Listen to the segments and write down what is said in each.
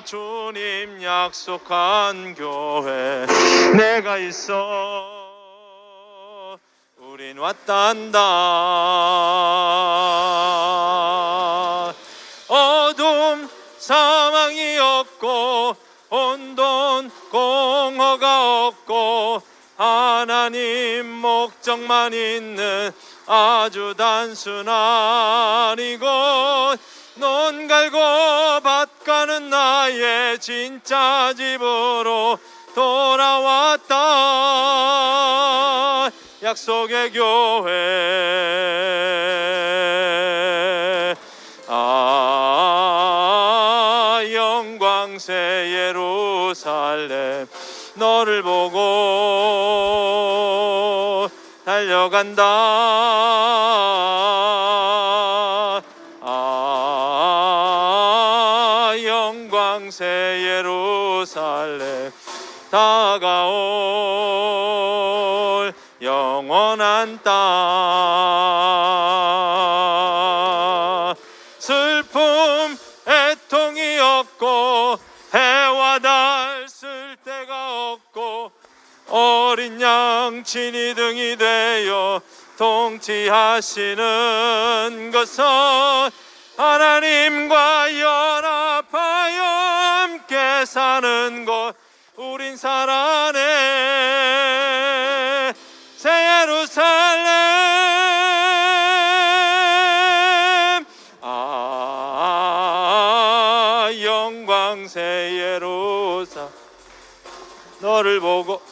주님 약속한 교회 내가 있어 우린 왔단다. 어둠 사망이 없고 혼돈 공허가 없고 하나님 목적만 있는 아주 단순한 이곳, 논 갈고 밭 가는 나의 진짜 집으로 돌아왔다. 약속의 교회, 영광새 예루살렘 너를 보고 달려간다. 영광새 예루살렘 다가올 영원한 땅. 슬픔 애통이 없고 해와 달 쓸 데가 없고 어린 양 친히 등이 되어 통치하시는 것은 하나님과 연합하여 함께 사는 것. 우린 살아내 새 예루살렘, 영광새 예루살렘 너를 보고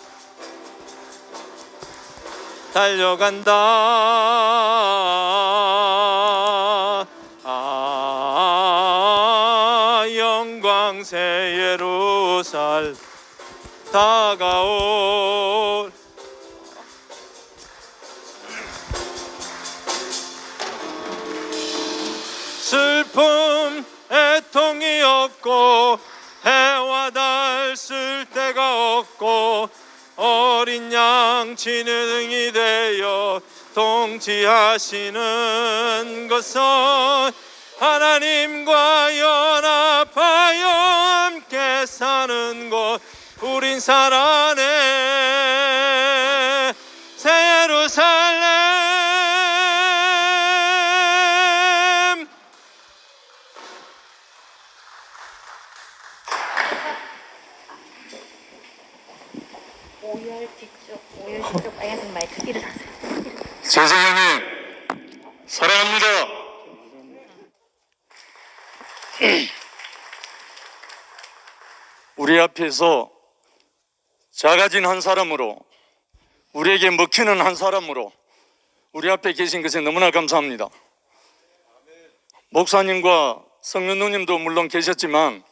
달려간다. 영광새 예루살렘 다가올 슬픔 애통이 없고 해와 달 쓸 데가 없고 어린 양 진흥이 되어 통치하시는 것은 하나님과 연합하여 함께 사는 곳. 우린 살아내 새 예루살렘. 오열 뒤쪽 빨간색 마이크 일어나세요. 재성형님 사랑합니다. 우리 앞에서 작아진 한 사람으로, 우리에게 먹히는 한 사람으로 우리 앞에 계신 것에 너무나 감사합니다. 목사님과 성윤 누님도 물론 계셨지만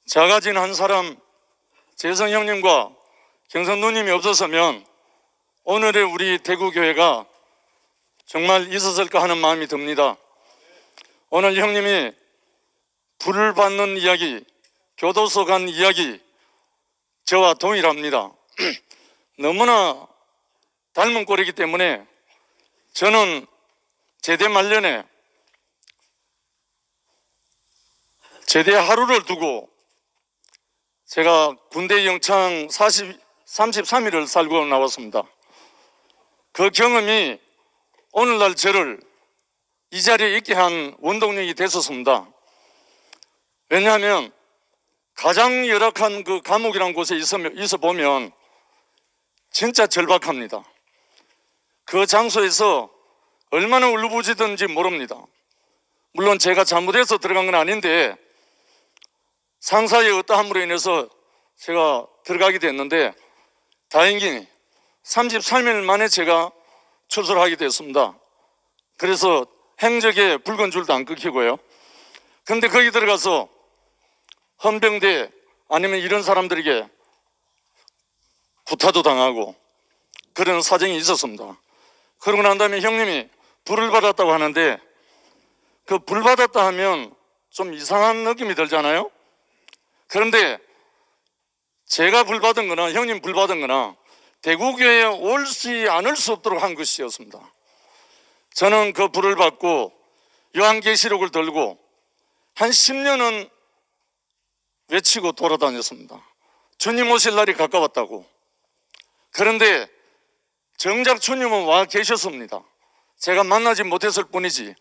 작아진 한 사람 재성 형님과 경선 누님이 없었으면 오늘의 우리 대구교회가 정말 있었을까 하는 마음이 듭니다. 오늘 형님이 불을 받는 이야기, 교도소 간 이야기 저와 동일합니다. 너무나 닮은 꼴이기 때문에 저는 제대 말년에 제대 하루를 두고 제가 군대 영창 33일을 살고 나왔습니다. 그 경험이 오늘날 저를 이 자리에 있게 한 원동력이 됐었습니다. 왜냐하면 가장 열악한 그 감옥이라는 곳에 있어 보면 진짜 절박합니다. 그 장소에서 얼마나 울부짖든지 모릅니다. 물론 제가 잘못해서 들어간 건 아닌데 상사의 어떠함으로 인해서 제가 들어가게 됐는데 다행히 33일 만에 제가 출소를 하게 됐습니다. 그래서 행적에 붉은 줄도 안 끊기고요. 그런데 거기 들어가서 헌병대 아니면 이런 사람들에게 구타도 당하고 그런 사정이 있었습니다. 그러고 난 다음에 형님이 불을 받았다고 하는데 그 불 받았다 하면 좀 이상한 느낌이 들잖아요. 그런데 제가 불 받은 거나 형님 불 받은 거나 대구교회에 올지 않을 수 없도록 한 것이었습니다. 저는 그 불을 받고 요한계시록을 들고 한 10년은 외치고 돌아다녔습니다. 주님 오실 날이 가까웠다고. 그런데 정작 주님은 와 계셨습니다. 제가 만나지 못했을 뿐이지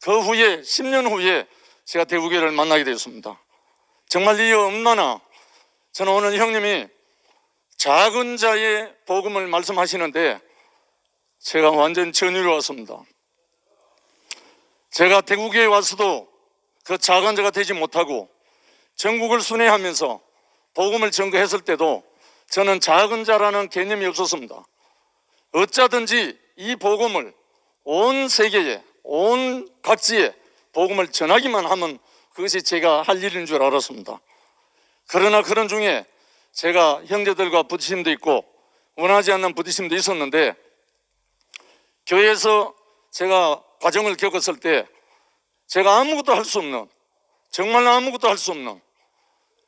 그 후에 10년 후에 제가 대구교회를 만나게 되었습니다. 정말 이 얼마나 저는 오늘 형님이 작은 자의 복음을 말씀하시는데 제가 완전 전율이 왔습니다. 제가 대구교회에 와서도 그 작은 자가 되지 못하고 전국을 순회하면서 복음을 전거했을 때도 저는 작은 자라는 개념이 없었습니다. 어쩌든지 이 복음을 온 세계에, 온 각지에 복음을 전하기만 하면 그것이 제가 할 일인 줄 알았습니다. 그러나 그런 중에 제가 형제들과 부딪힘도 있고 원하지 않는 부딪힘도 있었는데 교회에서 제가 과정을 겪었을 때 제가 아무것도 할 수 없는, 정말 아무것도 할 수 없는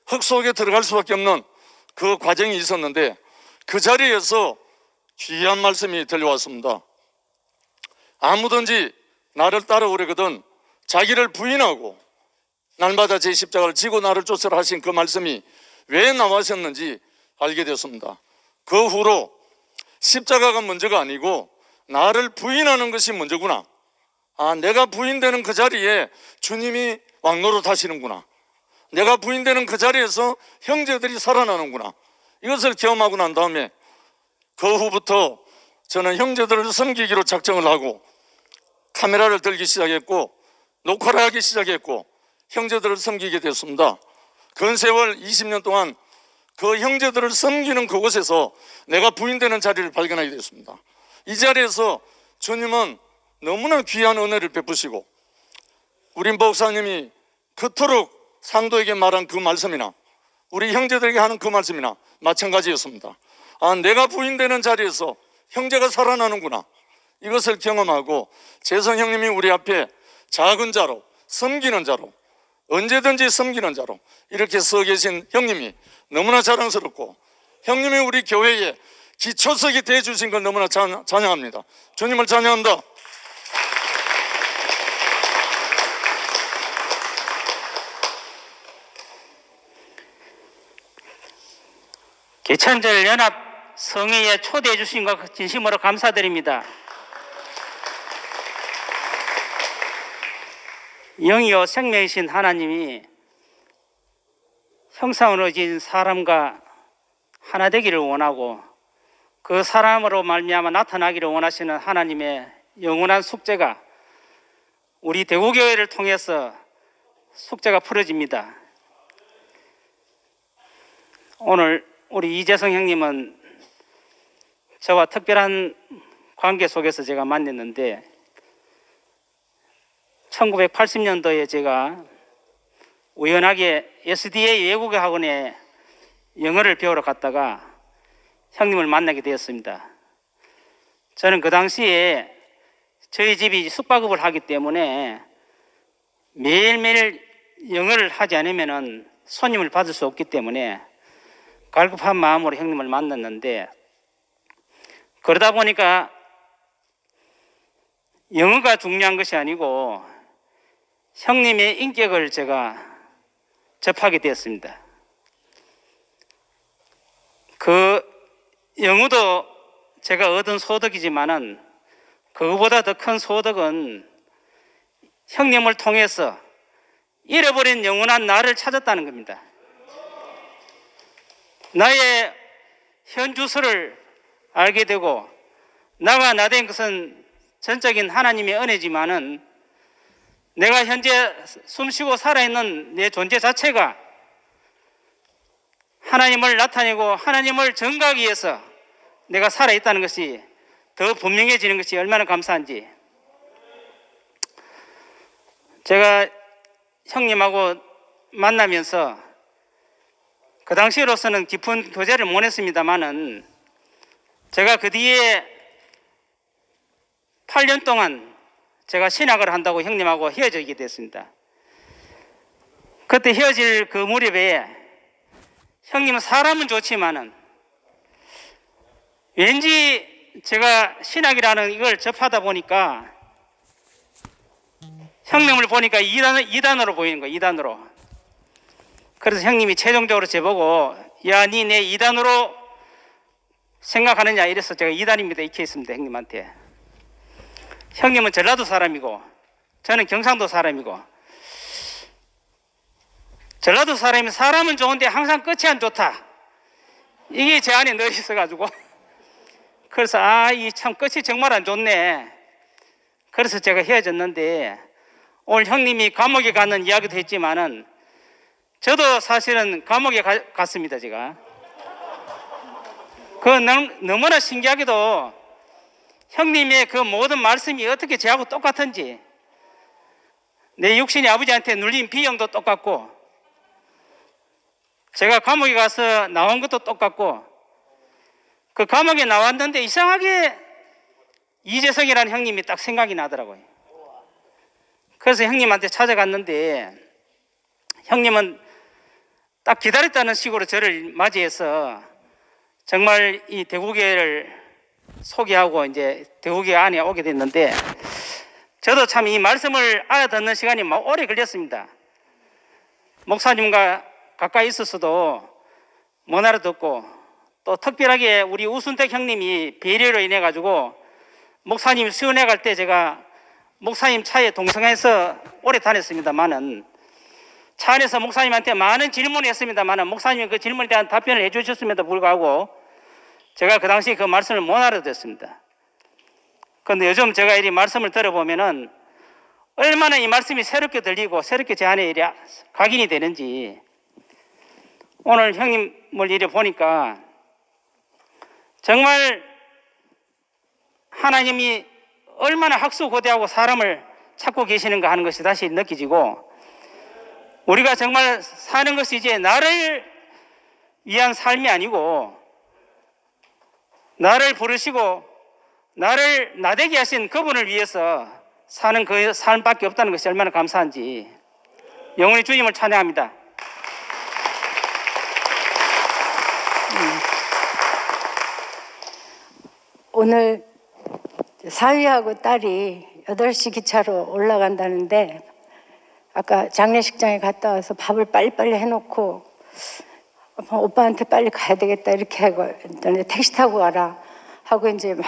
흙 속에 들어갈 수밖에 없는 그 과정이 있었는데 그 자리에서 귀한 말씀이 들려왔습니다. 아무든지 나를 따라오려거든 자기를 부인하고 날마다 제 십자가를 지고 나를 쫓으라 하신 그 말씀이 왜 나와셨는지 알게 되었습니다. 그 후로 십자가가 먼저가 아니고 나를 부인하는 것이 먼저구나. 아, 내가 부인되는 그 자리에 주님이 왕노릇 하시는구나. 내가 부인되는 그 자리에서 형제들이 살아나는구나. 이것을 경험하고 난 다음에 그 후부터 저는 형제들을 섬기기로 작정을 하고 카메라를 들기 시작했고 녹화를 하기 시작했고 형제들을 섬기게 됐습니다. 근 세월 20년 동안 그 형제들을 섬기는 그곳에서 내가 부인되는 자리를 발견하게 됐습니다. 이 자리에서 주님은 너무나 귀한 은혜를 베푸시고 우리 목사님이 그토록 상도에게 말한 그 말씀이나 우리 형제들에게 하는 그 말씀이나 마찬가지였습니다. 아, 내가 부인되는 자리에서 형제가 살아나는구나. 이것을 경험하고 재성 형님이 우리 앞에 작은 자로, 섬기는 자로, 언제든지 섬기는 자로 이렇게 서 계신 형님이 너무나 자랑스럽고 형님이 우리 교회에 기초석이 되어주신 걸 너무나 찬양합니다. 주님을 찬양합니다. 개천절 연합 성회에 초대해 주신 것 진심으로 감사드립니다. 영이요 생명이신 하나님이 형상으로 지은 사람과 하나 되기를 원하고 그 사람으로 말미암아 나타나기를 원하시는 하나님의 영원한 숙제가 우리 대구교회를 통해서 숙제가 풀어집니다. 오늘 우리 이재성 형님은 저와 특별한 관계 속에서 제가 만났는데 1980년도에 제가 우연하게 SDA 외국어 학원에 영어를 배우러 갔다가 형님을 만나게 되었습니다. 저는 그 당시에 저희 집이 숙박업을 하기 때문에 매일매일 영어를 하지 않으면 손님을 받을 수 없기 때문에 갈급한 마음으로 형님을 만났는데 그러다 보니까 영어가 중요한 것이 아니고 형님의 인격을 제가 접하게 되었습니다. 그 영어도 제가 얻은 소득이지만은 그거보다 더 큰 소득은 형님을 통해서 잃어버린 영원한 나를 찾았다는 겁니다. 나의 현 주소를 알게 되고 나가 나 된 것은 전적인 하나님의 은혜지만은 내가 현재 숨쉬고 살아있는 내 존재 자체가 하나님을 나타내고 하나님을 전가하기 위해서 내가 살아있다는 것이 더 분명해지는 것이 얼마나 감사한지. 제가 형님하고 만나면서 그 당시로서는 깊은 교제를 못 했습니다만은 제가 그 뒤에 8년 동안 제가 신학을 한다고 형님하고 헤어지게 됐습니다. 그때 헤어질 그 무렵에 형님은 사람은 좋지만은 왠지 제가 신학이라는 이걸 접하다 보니까 형님을 보니까 2단으로 보이는 거예요. 2단으로. 그래서 형님이 최종적으로 저보고 야, 니 내 2단으로 생각하느냐 이래서 제가 2단입니다 이렇게 했습니다. 형님한테. 형님은 전라도 사람이고 저는 경상도 사람이고, 전라도 사람이 사람은 좋은데 항상 끝이 안 좋다, 이게 제 안에 늘 있어가지고 그래서 이 참 끝이 정말 안 좋네. 그래서 제가 헤어졌는데, 오늘 형님이 감옥에 가는 이야기도 했지만은 저도 사실은 감옥에 갔습니다. 제가 그 너무나 신기하게도 형님의 그 모든 말씀이 어떻게 저하고 똑같은지, 내 육신이 아버지한테 눌린 비형도 똑같고, 제가 감옥에 가서 나온 것도 똑같고, 그 감옥에 나왔는데 이상하게 이재성이라는 형님이 딱 생각이 나더라고요. 그래서 형님한테 찾아갔는데 형님은 딱 기다렸다는 식으로 저를 맞이해서 정말 이 대구교회를 소개하고 이제 대구교회 안에 오게 됐는데, 저도 참 이 말씀을 알아듣는 시간이 오래 걸렸습니다. 목사님과 가까이 있었어도 못 알아듣고, 또 특별하게 우리 우순택 형님이 배려로 인해 가지고 목사님 수련회 갈 때 제가 목사님 차에 동성해서 오래 다녔습니다만은, 차 안에서 목사님한테 많은 질문을 했습니다만은 목사님이 그 질문에 대한 답변을 해주셨음에도 불구하고 제가 그 당시 그 말씀을 못 알아듣습니다. 그런데 요즘 제가 이 말씀을 들어보면은 얼마나 이 말씀이 새롭게 들리고 새롭게 제 안에 이리 각인이 되는지, 오늘 형님을 이래 보니까 정말 하나님이 얼마나 학수고대하고 사람을 찾고 계시는가 하는 것이 다시 느껴지고, 우리가 정말 사는 것이 이제 나를 위한 삶이 아니고 나를 부르시고 나를 나되게 하신 그분을 위해서 사는 그 삶밖에 없다는 것이 얼마나 감사한지 영원히 주님을 찬양합니다. 오늘 사위하고 딸이 8시 기차로 올라간다는데, 아까 장례식장에 갔다 와서 밥을 빨리빨리 해놓고 오빠한테 빨리 가야 되겠다 이렇게 하고, 택시 타고 가라 하고 이제 막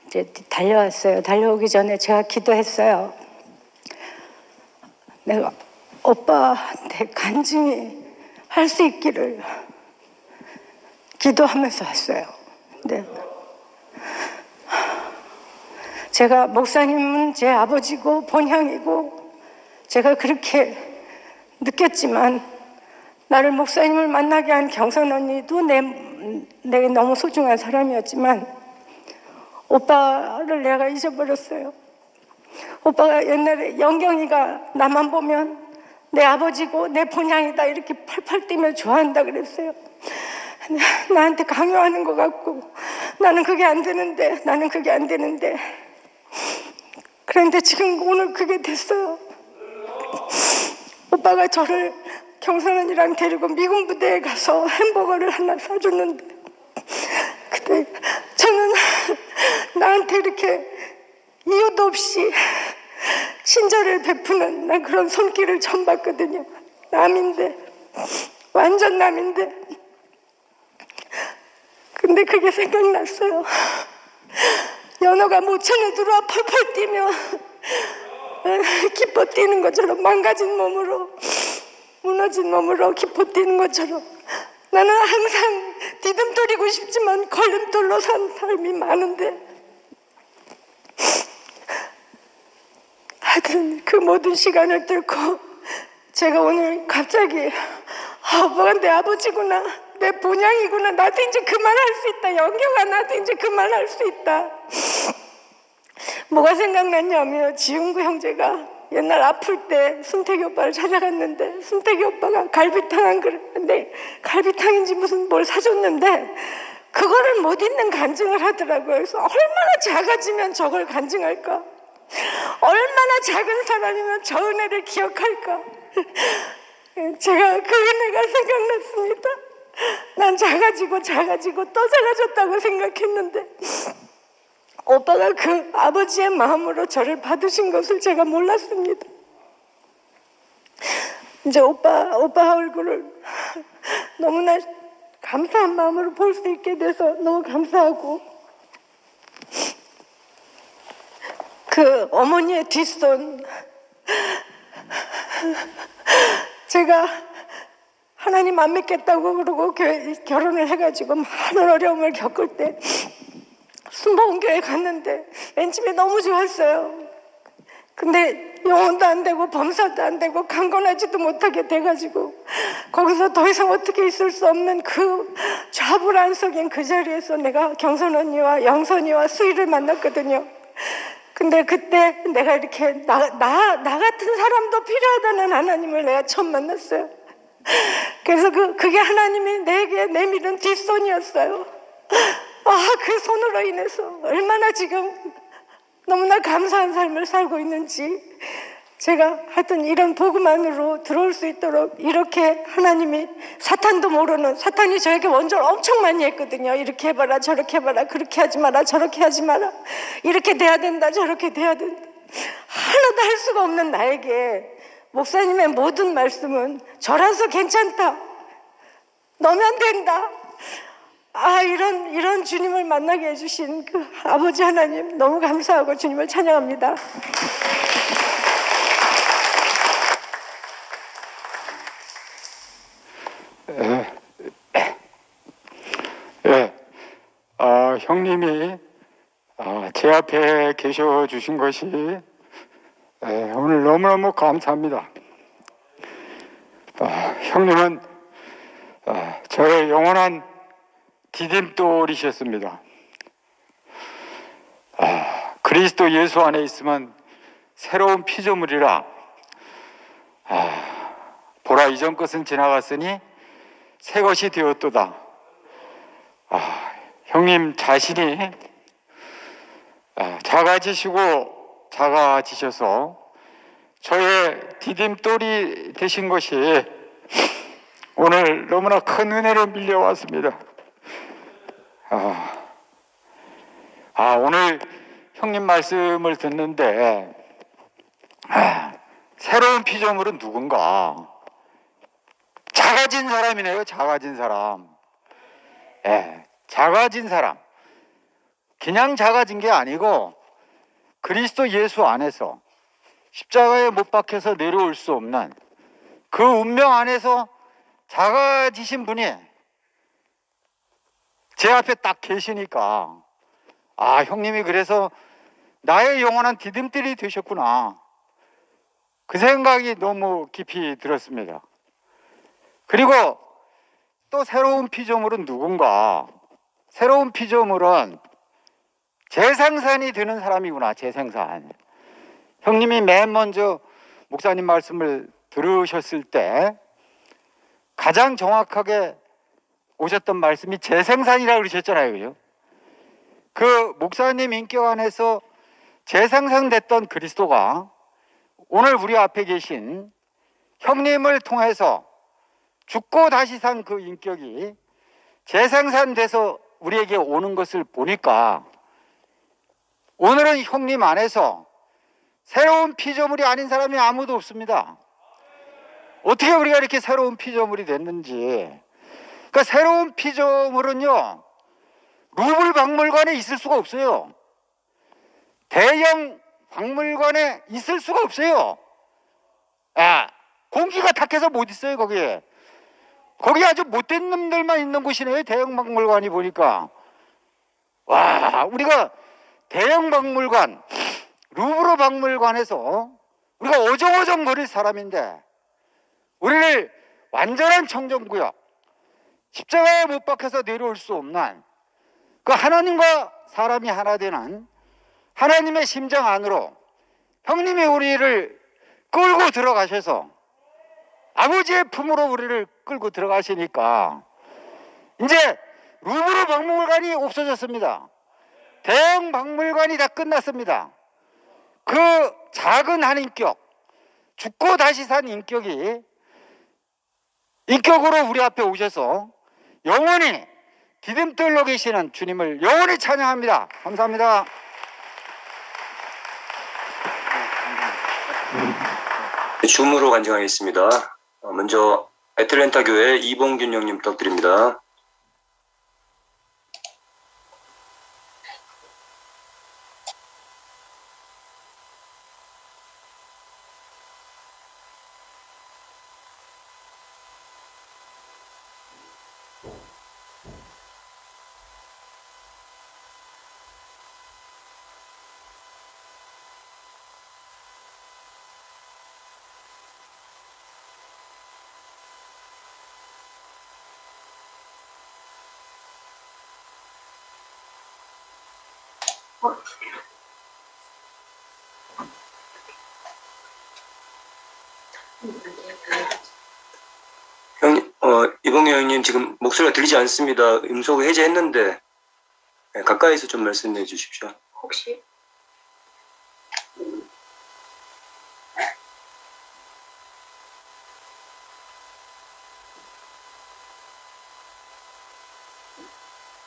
이제 달려왔어요. 달려오기 전에 제가 기도했어요. 내가 오빠한테 간증히 할 수 있기를 기도하면서 왔어요. 네. 제가 목사님은 제 아버지고 본향이고 제가 그렇게 느꼈지만, 나를 목사님을 만나게 한 경선 언니도 내게 너무 소중한 사람이었지만 오빠를 내가 잊어버렸어요. 오빠가 옛날에 영경이가 나만 보면 내 아버지고 내 본향이다 이렇게 팔팔 뛰며 좋아한다 그랬어요. 나한테 강요하는 것 같고, 나는 그게 안 되는데 그런데 지금 오늘 그게 됐어요. 오빠가 저를 경선 언니랑 데리고 미군 부대에 가서 햄버거를 하나 사줬는데, 그때 저는 나한테 이렇게 이유도 없이 친절을 베푸는 난 그런 손길을 처음 봤거든요. 남인데, 완전 남인데. 근데 그게 생각났어요. 연어가 모천에 들어와 펄펄 뛰며 기뻐 뛰는 것처럼, 망가진 몸으로 무너진 몸으로 기뻐 뛰는 것처럼 나는 항상 디딤돌이고 싶지만 걸림돌로 산 삶이 많은데, 하여튼 그 모든 시간을 뚫고 제가 오늘 갑자기 오빠가 내 아버지구나, 내 본향이구나, 나도 이제 그만할 수 있다, 영경아 나도 이제 그만할 수 있다. 뭐가 생각났냐면, 지웅구 형제가 옛날 아플 때 순택이 오빠를 찾아갔는데 순택이 오빠가 갈비탕 안 그랬는데, 갈비탕인지 무슨 뭘 사줬는데 그거를 못 잊는 간증을 하더라고요. 그래서 얼마나 작아지면 저걸 간증할까, 얼마나 작은 사람이면 저 은혜를 기억할까. 제가 그 은혜가 생각났습니다. 난 작아지고 또 작아졌다고 생각했는데 오빠가 그 아버지의 마음으로 저를 받으신 것을 제가 몰랐습니다. 이제 오빠 얼굴을 너무나 감사한 마음으로 볼 수 있게 돼서 너무 감사하고, 그 어머니의 뒷손, 제가 하나님 안 믿겠다고 그러고 결혼을 해가지고 많은 어려움을 겪을 때 순복음교회 갔는데 맨 처음에 너무 좋았어요. 근데 영혼도 안 되고 범사도 안 되고 강건하지도 못하게 돼가지고 거기서 더 이상 어떻게 있을 수 없는 그 좌불안석인 그 자리에서 내가 경선 언니와 영선이와 수희를 만났거든요. 근데 그때 내가 이렇게 나 같은 사람도 필요하다는 하나님을 내가 처음 만났어요. 그래서 그게 하나님이 내게 내밀은 뒷손이었어요. 그 손으로 인해서 얼마나 지금 너무나 감사한 삶을 살고 있는지, 제가 하여튼 이런 복음 안으로 들어올 수 있도록 이렇게 하나님이, 사탄도 모르는, 사탄이 저에게 원조를 엄청 많이 했거든요. 이렇게 해봐라, 저렇게 해봐라, 그렇게 하지 마라, 저렇게 하지 마라, 이렇게 돼야 된다, 저렇게 돼야 된다. 하나도 할 수가 없는 나에게 목사님의 모든 말씀은 저라서 괜찮다, 너면 된다. 이런 주님을 만나게 해주신 그 아버지 하나님 너무 감사하고 주님을 찬양합니다. 형님이 제 앞에 계셔 주신 것이 오늘 너무너무 감사합니다. 형님은 저의 영원한 디딤돌이셨습니다. 그리스도 예수 안에 있으면 새로운 피조물이라. 보라, 이전 것은 지나갔으니 새 것이 되었도다. 형님 자신이 작아지시고 작아지셔서 저의 디딤돌이 되신 것이 오늘 너무나 큰 은혜로 밀려왔습니다. 오늘 형님 말씀을 듣는데 새로운 피조물은 누군가? 작아진 사람이네요. 작아진 사람. 작아진 사람. 그냥 작아진 게 아니고 그리스도 예수 안에서 십자가에 못 박혀서 내려올 수 없는 그 운명 안에서 작아지신 분이 제 앞에 딱 계시니까 형님이 그래서 나의 영원한 디딤돌이 되셨구나, 그 생각이 너무 깊이 들었습니다. 그리고 또 새로운 피조물은 누군가? 새로운 피조물은 재생산이 되는 사람이구나. 재생산. 형님이 맨 먼저 목사님 말씀을 들으셨을 때 가장 정확하게 오셨던 말씀이 재생산이라고 그러셨잖아요. 그죠? 그 목사님 인격 안에서 재생산됐던 그리스도가 오늘 우리 앞에 계신 형님을 통해서 죽고 다시 산 그 인격이 재생산돼서 우리에게 오는 것을 보니까 오늘은 형님 안에서 새로운 피조물이 아닌 사람이 아무도 없습니다. 어떻게 우리가 이렇게 새로운 피조물이 됐는지. 그러니까 새로운 피조물은요, 루블 박물관에 있을 수가 없어요. 대형 박물관에 있을 수가 없어요. 공기가 탁해서 못 있어요. 거기에 아주 못된 놈들만 있는 곳이네요. 대형 박물관이 보니까. 우리가 대형 박물관, 루브르 박물관에서 우리가 어정어정거릴 사람인데 우리를 완전한 청정구역, 십자가에 못 박혀서 내려올 수 없는 그 하나님과 사람이 하나 되는 하나님의 심장 안으로 형님이 우리를 끌고 들어가셔서 아버지의 품으로 우리를 끌고 들어가시니까 이제 루브르 박물관이 없어졌습니다. 대형 박물관이 다 끝났습니다. 그 작은 한 인격, 죽고 다시 산 인격으로 우리 앞에 오셔서 영원히 디딤돌로 계시는 주님을 영원히 찬양합니다. 감사합니다. 줌으로 간증하겠습니다. 먼저 애틀랜타 교회 이봉균 형님 부탁드립니다. 형님, 이봉균 형님 지금 목소리가 들리지 않습니다. 음속 해제했는데 가까이서 좀 말씀해 주십시오. 혹시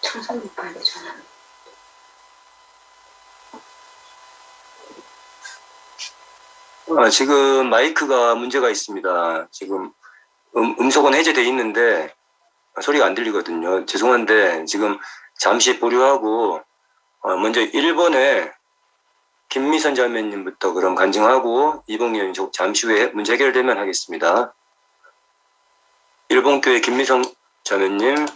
청소 못 받는 전화. 지금 마이크가 문제가 있습니다. 지금 음속은 해제돼 있는데 소리가 안 들리거든요. 죄송한데 지금 잠시 보류하고 먼저 1번에 김미선 자매님부터 그럼 간증하고 이봉현 잠시 후에 문제 해결되면 하겠습니다. 1번 교회 김미선 자매님.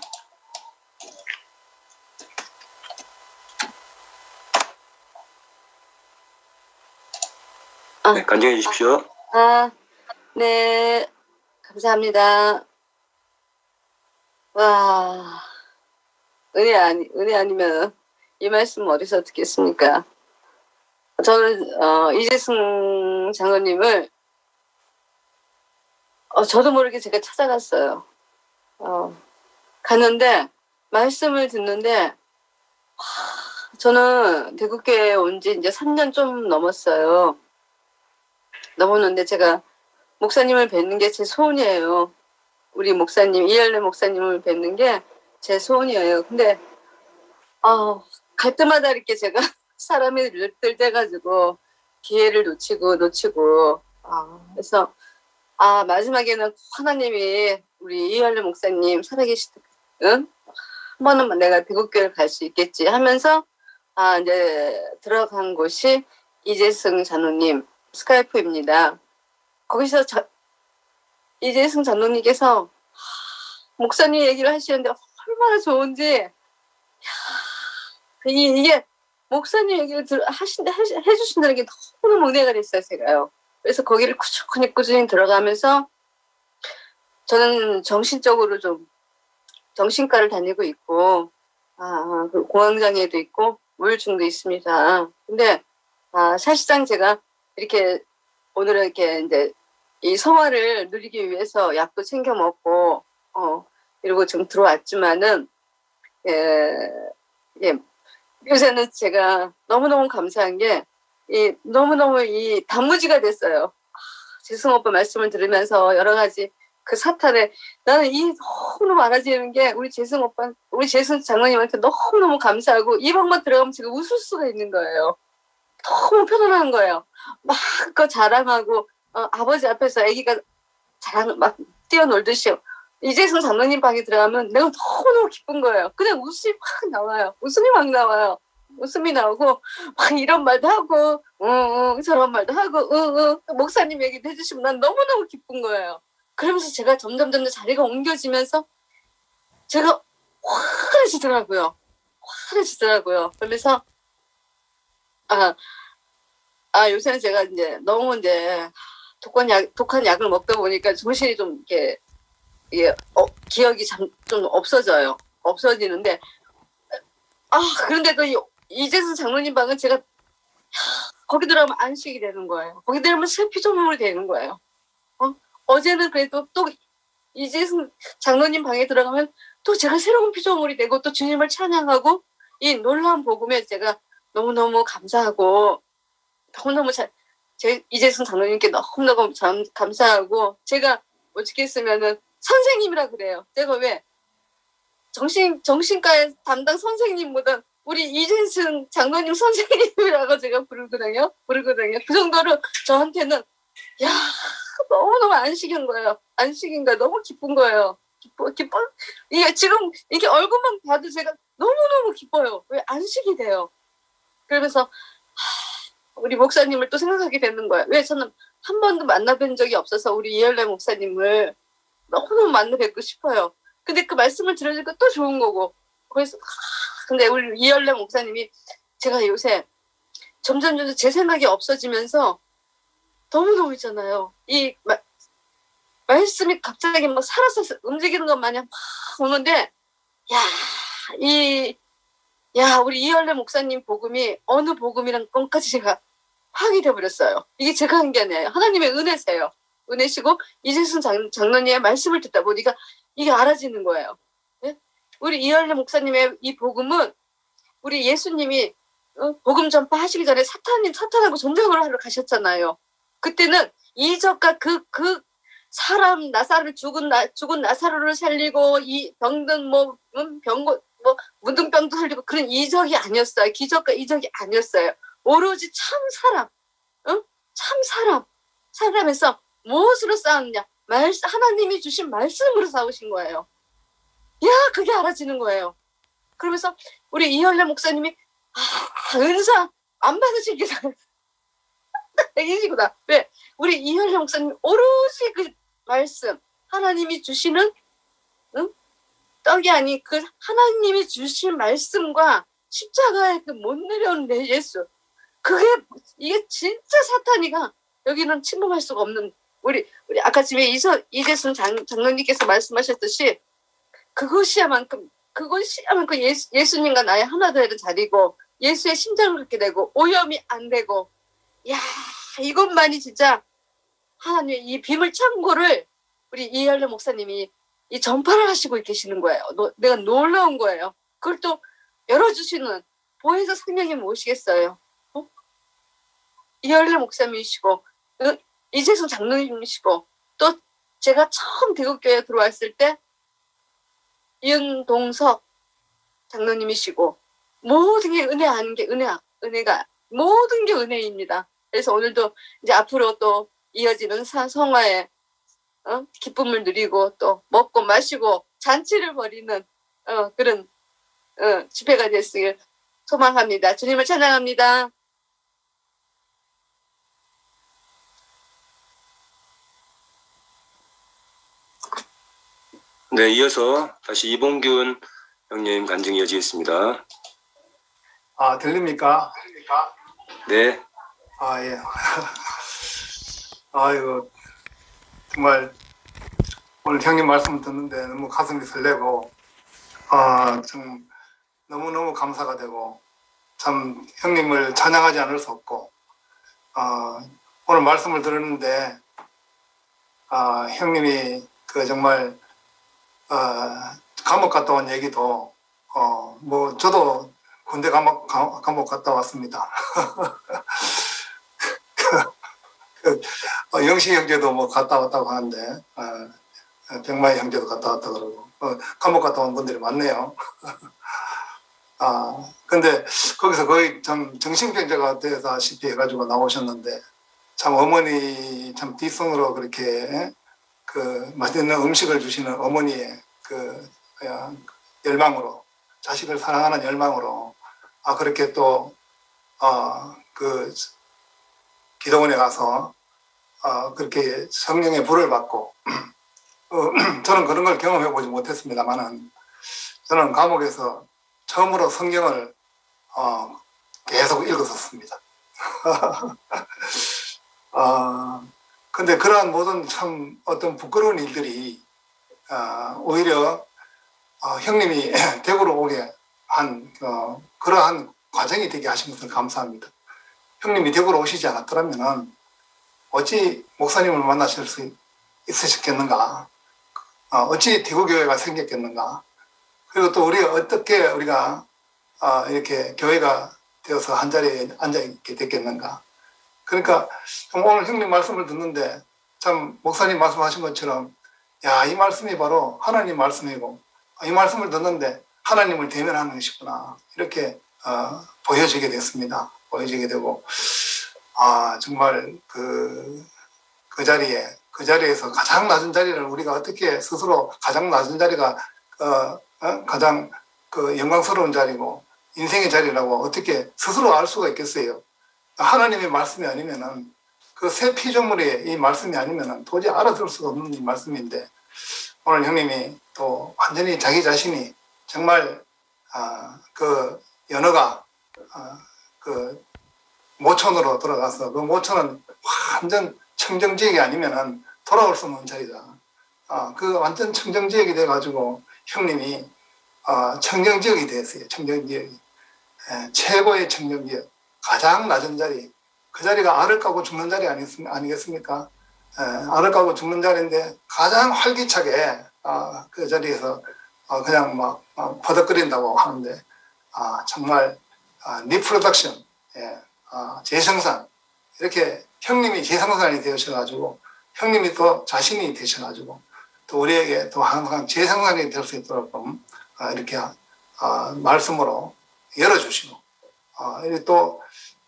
네, 간증해 주십시오. 네, 감사합니다. 와, 은혜 아니면 이 말씀 어디서 듣겠습니까? 저는, 이재승 장로님을, 저도 모르게 제가 찾아갔어요. 갔는데, 말씀을 듣는데, 저는 대국교회에 온 지 이제 3년 좀 넘었어요. 넘었는데 제가 목사님을 뵙는 게 제 소원이에요. 우리 목사님, 이열래 목사님을 뵙는 게 제 소원이에요. 근데 갈 때마다 이렇게 제가 사람이 들대가지고 기회를 놓치고 그래서 마지막에는 하나님이 우리 이열래 목사님 살아계시든 한 번은 내가 대국교회를 갈 수 있겠지 하면서 이제 들어간 곳이 이재승 장로님 스카이프입니다. 거기서 이재승 장로님께서 목사님 얘기를 하시는데 얼마나 좋은지 이게 목사님 얘기를 해주신다는 게 너무너무 은혜가 됐어요. 제가요. 그래서 거기를 꾸준히 들어가면서 저는 정신적으로 좀 정신과를 다니고 있고 그리고 공황장애도 있고 우울증도 있습니다. 근데 사실상 제가 이렇게 오늘은 이렇게 이제 이 성화를 누리기 위해서 약도 챙겨 먹고 이러고 지금 들어왔지만은 요새는 제가 너무너무 감사한 게 너무너무 이 단무지가 됐어요. 재승 오빠 말씀을 들으면서 여러 가지 그 사탄에 나는 너무너무 많아지는 게 우리 재승 오빠, 우리 재승 장로님한테 너무너무 감사하고 이 방만 들어가면 지금 웃을 수가 있는 거예요. 너무 편안한 거예요. 막 그거 자랑하고 아버지 앞에서 아기가 막 뛰어놀듯이 이재승 장로님 방에 들어가면 내가 너무너무 기쁜 거예요. 그냥 웃음이 막 나와요. 웃음이 나오고 막 이런 말도 하고 저런 말도 하고 목사님 얘기도 해주시면 난 너무너무 기쁜 거예요. 그러면서 제가 점점 자리가 옮겨지면서 제가 환해지더라고요. 그러면서 요새는 제가 이제 너무 이제 독한 약을 먹다 보니까 정신이 좀 이렇게 기억이 좀 없어져요. 없어지는데 그런데도 이재승 장로님 방은 제가 거기 들어가면 안식이 되는 거예요. 거기 들어가면 새 피조물이 되는 거예요. 어제는 그래도 또 이재승 장로님 방에 들어가면 또 제가 새로운 피조물이 되고 또 주님을 찬양하고 이 놀라운 복음에 제가 너무너무 감사하고 너무너무 이재승 장로님께 너무너무 감사하고 제가 어떻게 했으면은 선생님이라 그래요. 제가 왜 정신과의 담당 선생님보다 우리 이재승 장로님 선생님이라고 제가 부르거든요. 그 정도로 저한테는 너무너무 안식인 거예요. 안식인 거예요. 너무 기쁜 거예요. 기뻐. 이게 지금 이게 얼굴만 봐도 제가 너무너무 기뻐요. 왜 안식이 돼요. 그러면서 우리 목사님을 또 생각하게 되는 거예요. 왜 저는 한 번도 만나뵌 적이 없어서 우리 이열래 목사님을 너무너무 만나 뵙고 싶어요. 근데 그 말씀을 들으니까 또 좋은 거고. 그래서 근데 우리 이열래 목사님이 제가 요새 점점 제 생각이 없어지면서 너무너무 있잖아요. 이 말씀이 갑자기 막 살아서 움직이는 것 마냥 막 오는데 우리 이열래 목사님 복음이 어느 복음이란 것까지 제가 파악이 돼버렸어요. 이게 제가 한 게 아니에요. 하나님의 은혜세요. 은혜시고 이재순 장로님의 말씀을 듣다 보니까 이게 알아지는 거예요. 네? 우리 이열래 목사님의 이 복음은 우리 예수님이 복음 전파하시기 전에 사탄하고 전쟁을 하러 가셨잖아요. 그때는 이적과 그 사람 죽은 나사로를 살리고 이 병든 문둥병도 살리고 그런 이적이 아니었어요. 기적과 이적이 아니었어요. 오로지 사람에서 무엇으로 싸웠냐? 하나님이 주신 말씀으로 싸우신 거예요. 그게 알아지는 거예요. 그러면서 우리 이열래 목사님이 은사 안 받으신 게 이시구나. 왜? 우리 이열래 목사님 오롯이 그 말씀 하나님이 주시는 떡이 아닌 그 하나님이 주신 말씀과 십자가에 그 못 내려오는 내 예수. 이게 진짜 사탄이가 여기는 침범할 수가 없는 우리 아까 집에 이재순 장로님께서 말씀하셨듯이 그것이야만큼 예수님과 나의 하나 되는 자리고 예수의 심장을 갖게 되고 오염이 안 되고 이것만이 진짜 하나님의 이 비밀 창고를 우리 이열래 목사님이 이 전파를 하시고 계시는 거예요. 내가 놀라운 거예요. 그걸 또 열어주시는 보혜사 성령이 무엇이겠어요? 이열래 목사님이시고 이재순 장로님이시고 또 제가 처음 대국교회에 들어왔을 때 윤동석 장로님이시고 모든 게 은혜 아닌 게 은혜가 모든 게 은혜입니다. 그래서 오늘도 이제 앞으로 또 이어지는 성화의 기쁨을 누리고 또 먹고 마시고 잔치를 벌이는 그런 집회가 됐으길 소망합니다. 주님을 찬양합니다. 네, 이어서 다시 이봉균 형님 간증 이어지겠습니다. 들립니까? 네. 예. 아이고, 정말 오늘 형님 말씀 듣는데 너무 가슴이 설레고, 좀 너무너무 감사가 되고, 참 형님을 찬양하지 않을 수 없고, 오늘 말씀을 들었는데, 형님이 정말 감옥 갔다 온 얘기도 저도 군대 감옥 갔다 왔습니다. 영식 형제도 갔다 왔다고 하는데 백마희 형제도 갔다 왔다 그러고 감옥 갔다 온 분들이 많네요. 근데 거기서 거의 참 정신병자가 되다시피 해가지고 나오셨는데 참 어머니 참 뒷손으로 그렇게 맛있는 음식을 주시는 어머니의 열망으로 자식을 사랑하는 열망으로 그렇게 또 기도원에 가서 그렇게 성령의 불을 받고 저는 그런 걸 경험해 보지 못했습니다만은 저는 감옥에서 처음으로 성경을 계속 읽었었습니다. 근데 그러한 모든 참 어떤 부끄러운 일들이 오히려 형님이 대구로 오게 한 그러한 과정이 되게 하신 것을 감사합니다. 형님이 대구로 오시지 않았더라면 어찌 목사님을 만나실 수 있으셨겠는가? 어찌 대구교회가 생겼겠는가? 그리고 또 어떻게 우리가 이렇게 교회가 되어서 한 자리에 앉아있게 됐겠는가? 그러니까 오늘 형님 말씀을 듣는데 참 목사님 말씀하신 것처럼 이 말씀이 바로 하나님 말씀이고 이 말씀을 듣는데 하나님을 대면하는 것이구나 이렇게 보여지게 됐습니다. 보여지게 되고 정말 그 자리에 그 자리에서 가장 낮은 자리를 우리가 어떻게 스스로 가장 낮은 자리가 가장 그 영광스러운 자리고 인생의 자리라고 어떻게 스스로 알 수가 있겠어요? 하나님의 말씀이 아니면은 그 새 피조물의 이 말씀이 아니면은 도저히 알아들을 수가 없는 말씀인데 오늘 형님이 또 완전히 자기 자신이 정말 그 연어가 그 모천으로 돌아가서 그 모천은 완전 청정지역이 아니면은 돌아올 수 없는 자리다. 그 완전 청정지역이 돼가지고 형님이 청정지역이 됐어요. 청정지역이 최고의 청정지역, 가장 낮은 자리. 그 자리가 알을 까고 죽는 자리 아니겠습니까? 알을 까고 죽는 자리인데 가장 활기차게 그 자리에서 그냥 막 버덕거린다고 하는데 정말 리프로덕션, 재생산, 이렇게 형님이 재생산이 되셔가지고 형님이 또 자신이 되셔가지고 또 우리에게 또 항상 재생산이 될 수 있도록 이렇게 말씀으로 열어주시고 또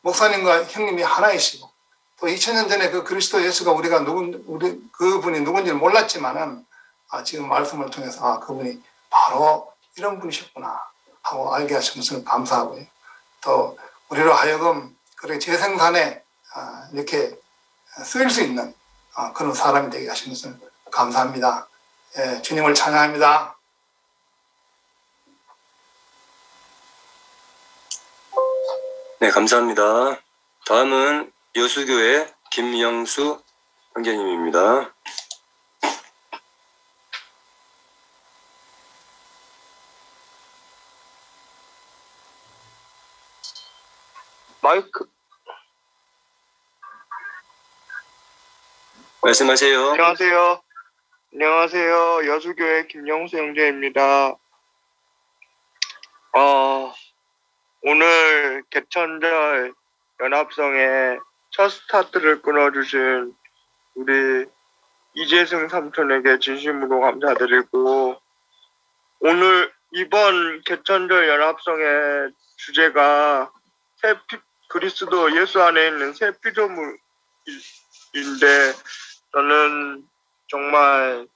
목사님과 형님이 하나이시고 또 2000년 전에 그 그리스도 예수가 우리가 그분이 누군지를 몰랐지만은 지금 말씀을 통해서 그분이 바로 이런 분이셨구나 하고 알게 하신 것을 감사하고요. 또 우리로 하여금 그렇게 재생산에 이렇게 쓰일 수 있는 그런 사람이 되게 하신 것을 감사합니다. 예, 주님을 찬양합니다. 네, 감사합니다. 다음은 여수교회 김영수 형제님입니다. 마이크. 말씀하세요. 안녕하세요. 안녕하세요. 여수교회 김영수 형제입니다. 오늘 개천절 연합성의 첫 스타트를 끊어주신 우리 이재승 삼촌에게 진심으로 감사드리고, 오늘 이번 개천절 연합성의 주제가 그리스도 예수 안에 있는 새 피조물인데, 저는 정말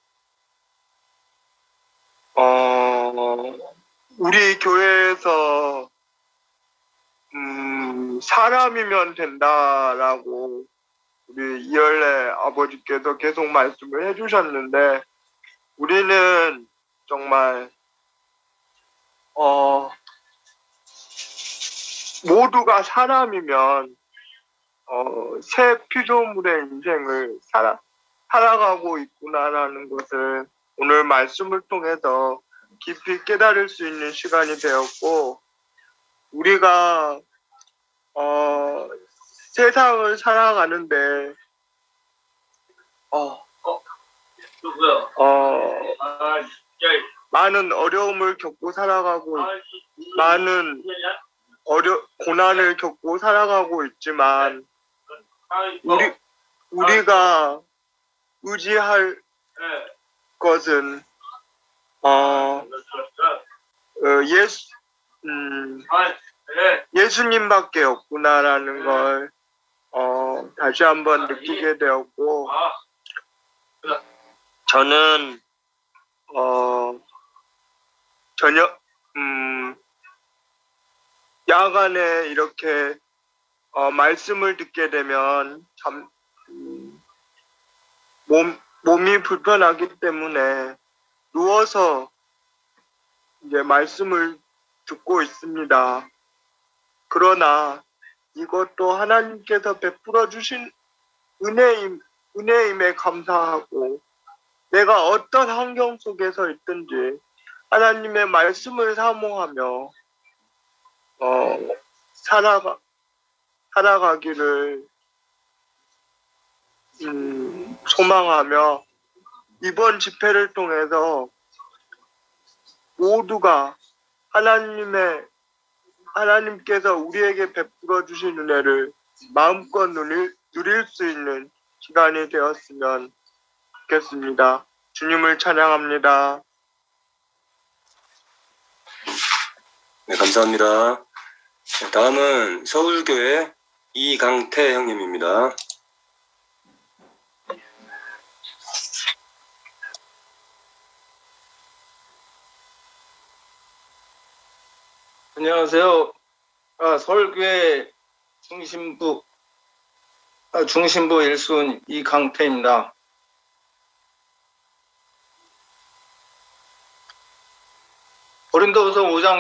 우리 교회에서 사람이면 된다라고 우리 이열래 아버지께서 계속 말씀을 해주셨는데, 우리는 정말 모두가 사람이면 새 피조물의 인생을 살아가고 있구나라는 것을 오늘 말씀을 통해서 깊이 깨달을 수 있는 시간이 되었고, 우리가 세상을 살아가는데 많은 어려움을 겪고 살아가고, 많은 고난을 겪고 살아가고 있지만, 우리가 의지할 것은 예수님밖에 없구나라는 걸 다시 한번 느끼게 되었고, 저는 야간에 이렇게 말씀을 듣게 되면 참 몸이 불편하기 때문에 누워서 이제 말씀을 듣고 있습니다. 그러나 이것도 하나님께서 베풀어 주신 은혜임에 감사하고, 내가 어떤 환경 속에서 있든지 하나님의 말씀을 사모하며 살아가기를 소망하며, 이번 집회를 통해서 모두가 하나님께서 우리에게 베풀어 주신 은혜를 마음껏 누릴 수 있는 시간이 되었으면 좋겠습니다. 주님을 찬양합니다. 네, 감사합니다. 다음은 서울교회 이강태 형님입니다. 안녕하세요. 서울교회 중심부 일순 이강태입니다. 고린도후서 5장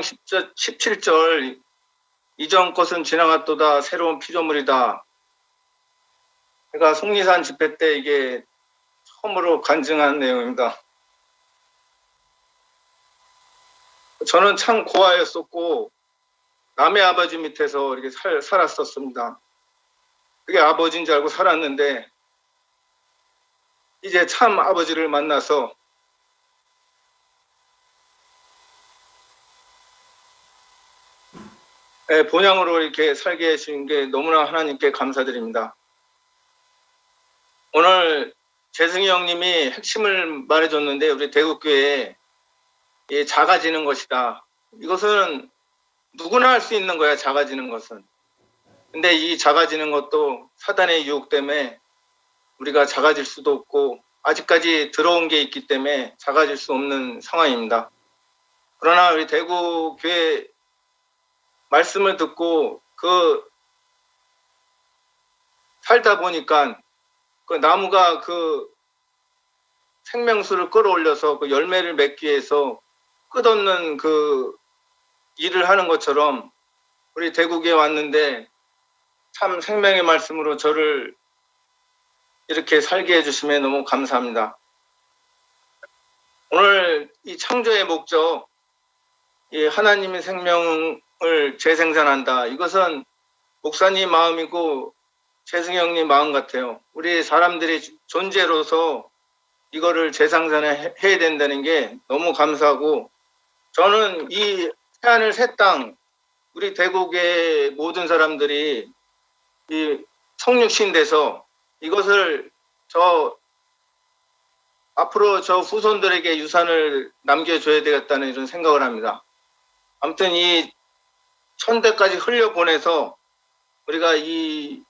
17절 이전 것은 지나갔도다 새로운 피조물이다. 제가 속리산 집회 때 이게 처음으로 간증한 내용입니다. 저는 참 고아였었고 남의 아버지 밑에서 이렇게 살았었습니다. 그게 아버지인 줄 알고 살았는데 이제 참 아버지를 만나서 본향으로 이렇게 살게 해주신 게 너무나 하나님께 감사드립니다. 오늘 재승이 형님이 핵심을 말해줬는데 우리 대구교회에 작아지는 것이다. 이것은 누구나 할 수 있는 거야, 작아지는 것은. 근데 이 작아지는 것도 사단의 유혹 때문에 우리가 작아질 수도 없고 아직까지 들어온 게 있기 때문에 작아질 수 없는 상황입니다. 그러나 우리 대구교회 말씀을 듣고 살다 보니까 그 나무가 그 생명수를 끌어올려서 그 열매를 맺기 위해서 끝없는 그 일을 하는 것처럼 우리 대구에 왔는데 참 생명의 말씀으로 저를 이렇게 살게 해주시면 너무 감사합니다. 오늘 이 창조의 목적, 이 하나님의 생명을 재생산한다. 이것은 목사님 마음이고 재승이 형님 마음 같아요. 우리 사람들이 존재로서 이거를 재생산해야 된다는 게 너무 감사하고 저는 이 새하늘 새 땅 우리 대국의 모든 사람들이 이 성육신 돼서 이것을 앞으로 저 후손들에게 유산을 남겨줘야 되겠다는 이런 생각을 합니다. 아무튼 이 천대까지 흘려보내서 우리가 이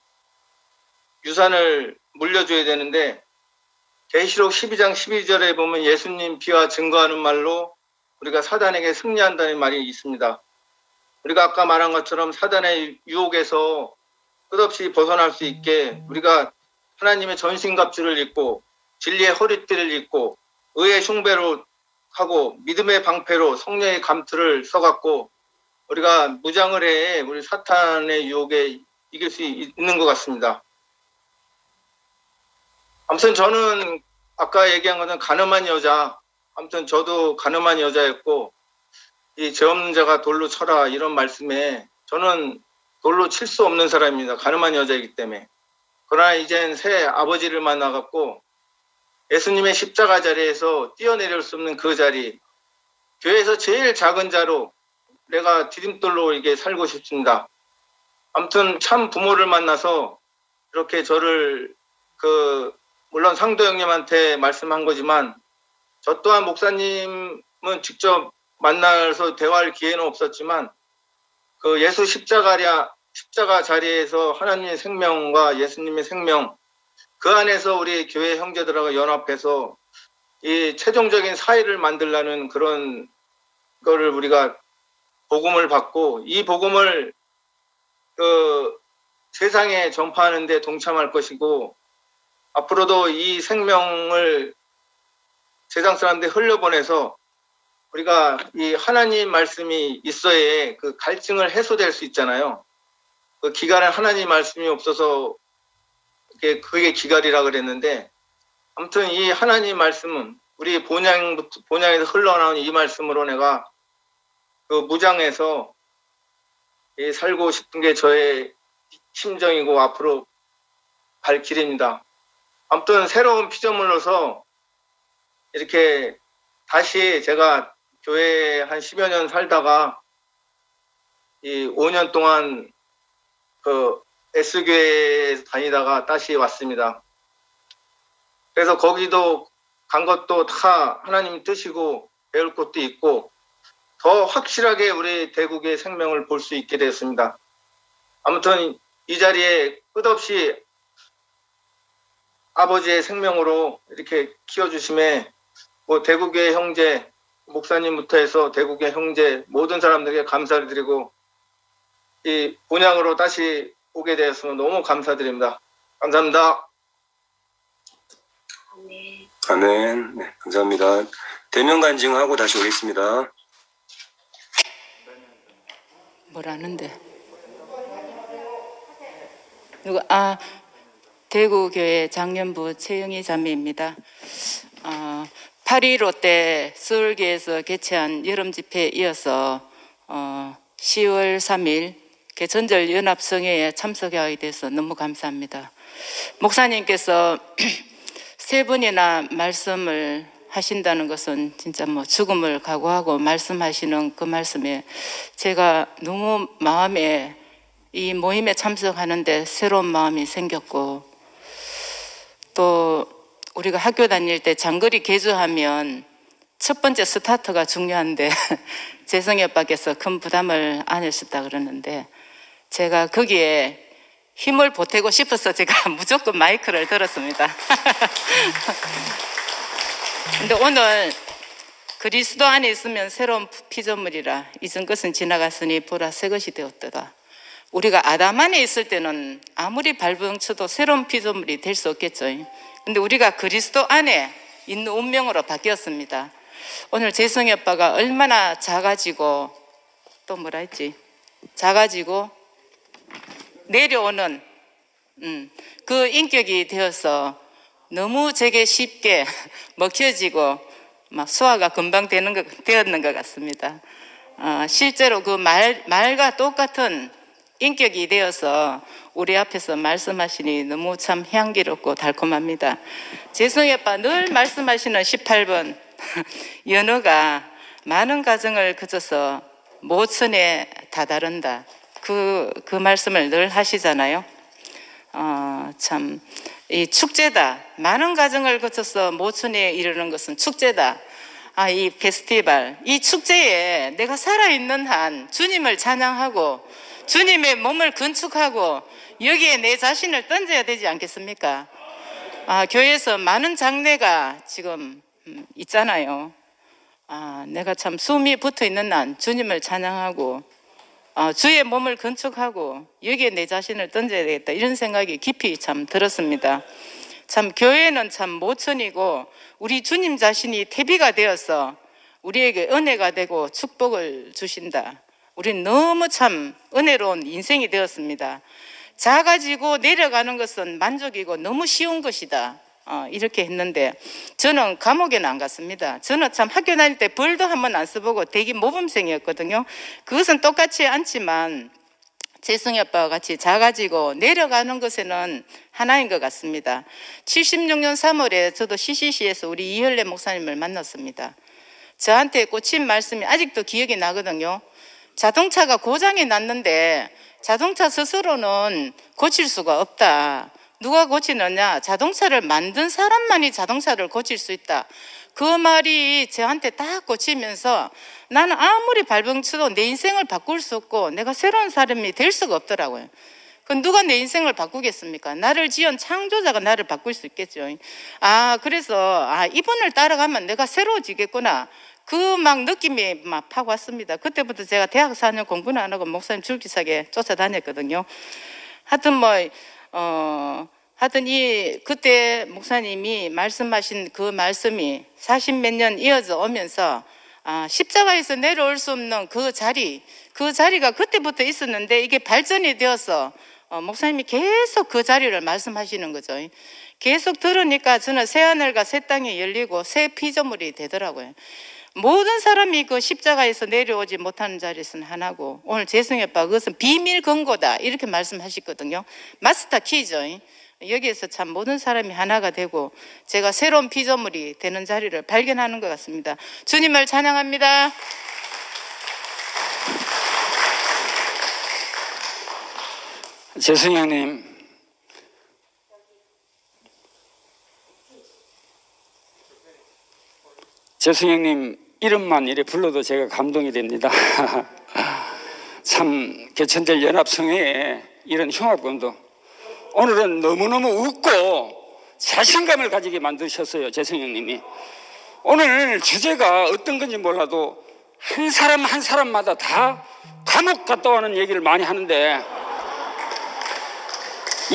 유산을 물려줘야 되는데 계시록 12장 12절에 보면 예수님 피와 증거하는 말로 우리가 사단에게 승리한다는 말이 있습니다. 우리가 아까 말한 것처럼 사단의 유혹에서 끝없이 벗어날 수 있게 우리가 하나님의 전신갑주를 입고 진리의 허리띠를 입고 의의 흉배로 하고 믿음의 방패로 성령의 감투를 써갖고 우리가 무장을 해 우리 사탄의 유혹에 이길 수 있는 것 같습니다. 아무튼 저는 아까 얘기한 것은 가늠한 여자, 아무튼 저도 가늠한 여자였고 이 죄 없는 자가 돌로 쳐라 이런 말씀에 저는 돌로 칠 수 없는 사람입니다. 가늠한 여자이기 때문에. 그러나 이젠 새 아버지를 만나갖고 예수님의 십자가 자리에서 뛰어내릴 수 없는 그 자리, 교회에서 제일 작은 자로 내가 디딤돌로 이게 살고 싶습니다. 아무튼 참 부모를 만나서 이렇게 저를 물론 상도 형님한테 말씀한 거지만 저 또한 목사님은 직접 만나서 대화할 기회는 없었지만 그 예수 십자가 자리에서 하나님의 생명과 예수님의 생명 그 안에서 우리 교회 형제들하고 연합해서 이 최종적인 사회를 만들라는 그런 거를 우리가 복음을 받고 이 복음을 세상에 전파하는 데 동참할 것이고 앞으로도 이 생명을 세상 사람들이 흘려보내서 우리가 이 하나님 말씀이 있어야 그 갈증을 해소될 수 있잖아요. 그 기갈은 하나님 말씀이 없어서 그게 기갈이라 그랬는데 아무튼 이 하나님 말씀은 우리 본향에서 흘러나온 이 말씀으로 내가 그 무장해서 살고 싶은 게 저의 심정이고 앞으로 갈 길입니다. 아무튼 새로운 피조물로서 이렇게 다시 제가 교회에 한 10여 년 살다가 이 5년 동안 그 S교회에 다니다가 다시 왔습니다. 그래서 거기도 간 것도 다 하나님 뜻이고 배울 것도 있고 더 확실하게 우리 대국의 생명을 볼 수 있게 됐습니다. 아무튼 이 자리에 끝없이 아버지의 생명으로 이렇게 키워주심에 뭐 대국의 형제 목사님부터 해서 대국의 형제 모든 사람들에게 감사를 드리고 이 본향으로 다시 오게 되었으면 너무 감사드립니다. 감사합니다. 아멘. 네, 감사합니다. 대면 간증하고 다시 오겠습니다. 뭐라는데? 누구? 대구교회 장년부 최영희 자매입니다. 8.15 때 서울교에서 개최한 여름 집회에 이어서 10월 3일 개천절 연합성회에 참석하게 돼서 너무 감사합니다. 목사님께서 세 번이나 말씀을 하신다는 것은 진짜 뭐 죽음을 각오하고 말씀하시는 그 말씀에 제가 너무 마음에 이 모임에 참석하는데 새로운 마음이 생겼고, 또 우리가 학교 다닐 때 장거리 개조하면 첫 번째 스타트가 중요한데 재성이 오빠께서 큰 부담을 안으셨다 그러는데 제가 거기에 힘을 보태고 싶어서 제가 무조건 마이크를 들었습니다. 근데 오늘 그리스도 안에 있으면 새로운 피조물이라 이전 것은 지나갔으니 보라 새 것이 되었도다. 우리가 아담 안에 있을 때는 아무리 발버둥쳐도 새로운 피조물이 될 수 없겠죠. 근데 우리가 그리스도 안에 있는 운명으로 바뀌었습니다. 오늘 재성이 오빠가 얼마나 작아지고 또 뭐라 했지? 작아지고 내려오는 그 인격이 되어서 너무 제게 쉽게 먹혀지고 막 소화가 금방 되었는 것 같습니다. 실제로 그 말과 똑같은 인격이 되어서 우리 앞에서 말씀하시니 너무 참 향기롭고 달콤합니다. 재성이 오빠 늘 말씀하시는 18번 연어가 많은 과정을 거쳐서 모천에 다다른다. 그 말씀을 늘 하시잖아요. 참 이 축제다. 많은 과정을 거쳐서 모천에 이르는 것은 축제다. 이 페스티벌, 이 축제에 내가 살아있는 한 주님을 찬양하고 주님의 몸을 건축하고 여기에 내 자신을 던져야 되지 않겠습니까? 교회에서 많은 장례가 지금 있잖아요. 내가 참 숨이 붙어 있는 한 주님을 찬양하고 주의 몸을 건축하고 여기에 내 자신을 던져야 되겠다, 이런 생각이 깊이 참 들었습니다. 참 교회는 참 모천이고 우리 주님 자신이 태비가 되어서 우리에게 은혜가 되고 축복을 주신다. 우리는 너무 참 은혜로운 인생이 되었습니다. 작아지고 내려가는 것은 만족이고 너무 쉬운 것이다. 이렇게 했는데 저는 감옥에는 안 갔습니다. 저는 참 학교 다닐 때 벌도 한 번 안 써보고 대기 모범생이었거든요. 그것은 똑같이 않지만 재성이 아빠와 같이 작아지고 내려가는 것에는 하나인 것 같습니다. 76년 3월에 저도 CCC에서 우리 이혈래 목사님을 만났습니다. 저한테 꽂힌 말씀이 아직도 기억이 나거든요. 자동차가 고장이 났는데 자동차 스스로는 고칠 수가 없다. 누가 고치느냐? 자동차를 만든 사람만이 자동차를 고칠 수 있다. 그 말이 저한테 딱 꽂히면서 나는 아무리 발버둥쳐도 내 인생을 바꿀 수 없고 내가 새로운 사람이 될 수가 없더라고요. 그럼 누가 내 인생을 바꾸겠습니까? 나를 지은 창조자가 나를 바꿀 수 있겠죠. 그래서 이분을 따라가면 내가 새로워지겠구나. 그 막 느낌이 막 팍 왔습니다. 그때부터 제가 대학 4년 공부는 안 하고 목사님 줄기차게 쫓아다녔거든요. 하여튼 그때 목사님이 말씀하신 그 말씀이 40몇 년 이어져 오면서 십자가에서 내려올 수 없는 그 자리가 그때부터 있었는데 이게 발전이 되어서 목사님이 계속 그 자리를 말씀하시는 거죠. 계속 들으니까 저는 새 하늘과 새 땅이 열리고 새 피조물이 되더라고요. 모든 사람이 그 십자가에서 내려오지 못하는 자리에서는 하나고, 오늘 재성이 오빠 그것은 비밀 금고다 이렇게 말씀하셨거든요. 마스터 키죠. 여기에서 참 모든 사람이 하나가 되고 제가 새로운 피조물이 되는 자리를 발견하는 것 같습니다. 주님을 찬양합니다. 재성이 형님, 재성이 형님 이름만 이래 불러도 제가 감동이 됩니다. 참 개천절 연합성회에 이런 흉악범도 오늘은 너무너무 웃고 자신감을 가지게 만드셨어요. 재성이 형님이 오늘 주제가 어떤 건지 몰라도 한 사람 한 사람마다 다 감옥 갔다 오는 얘기를 많이 하는데,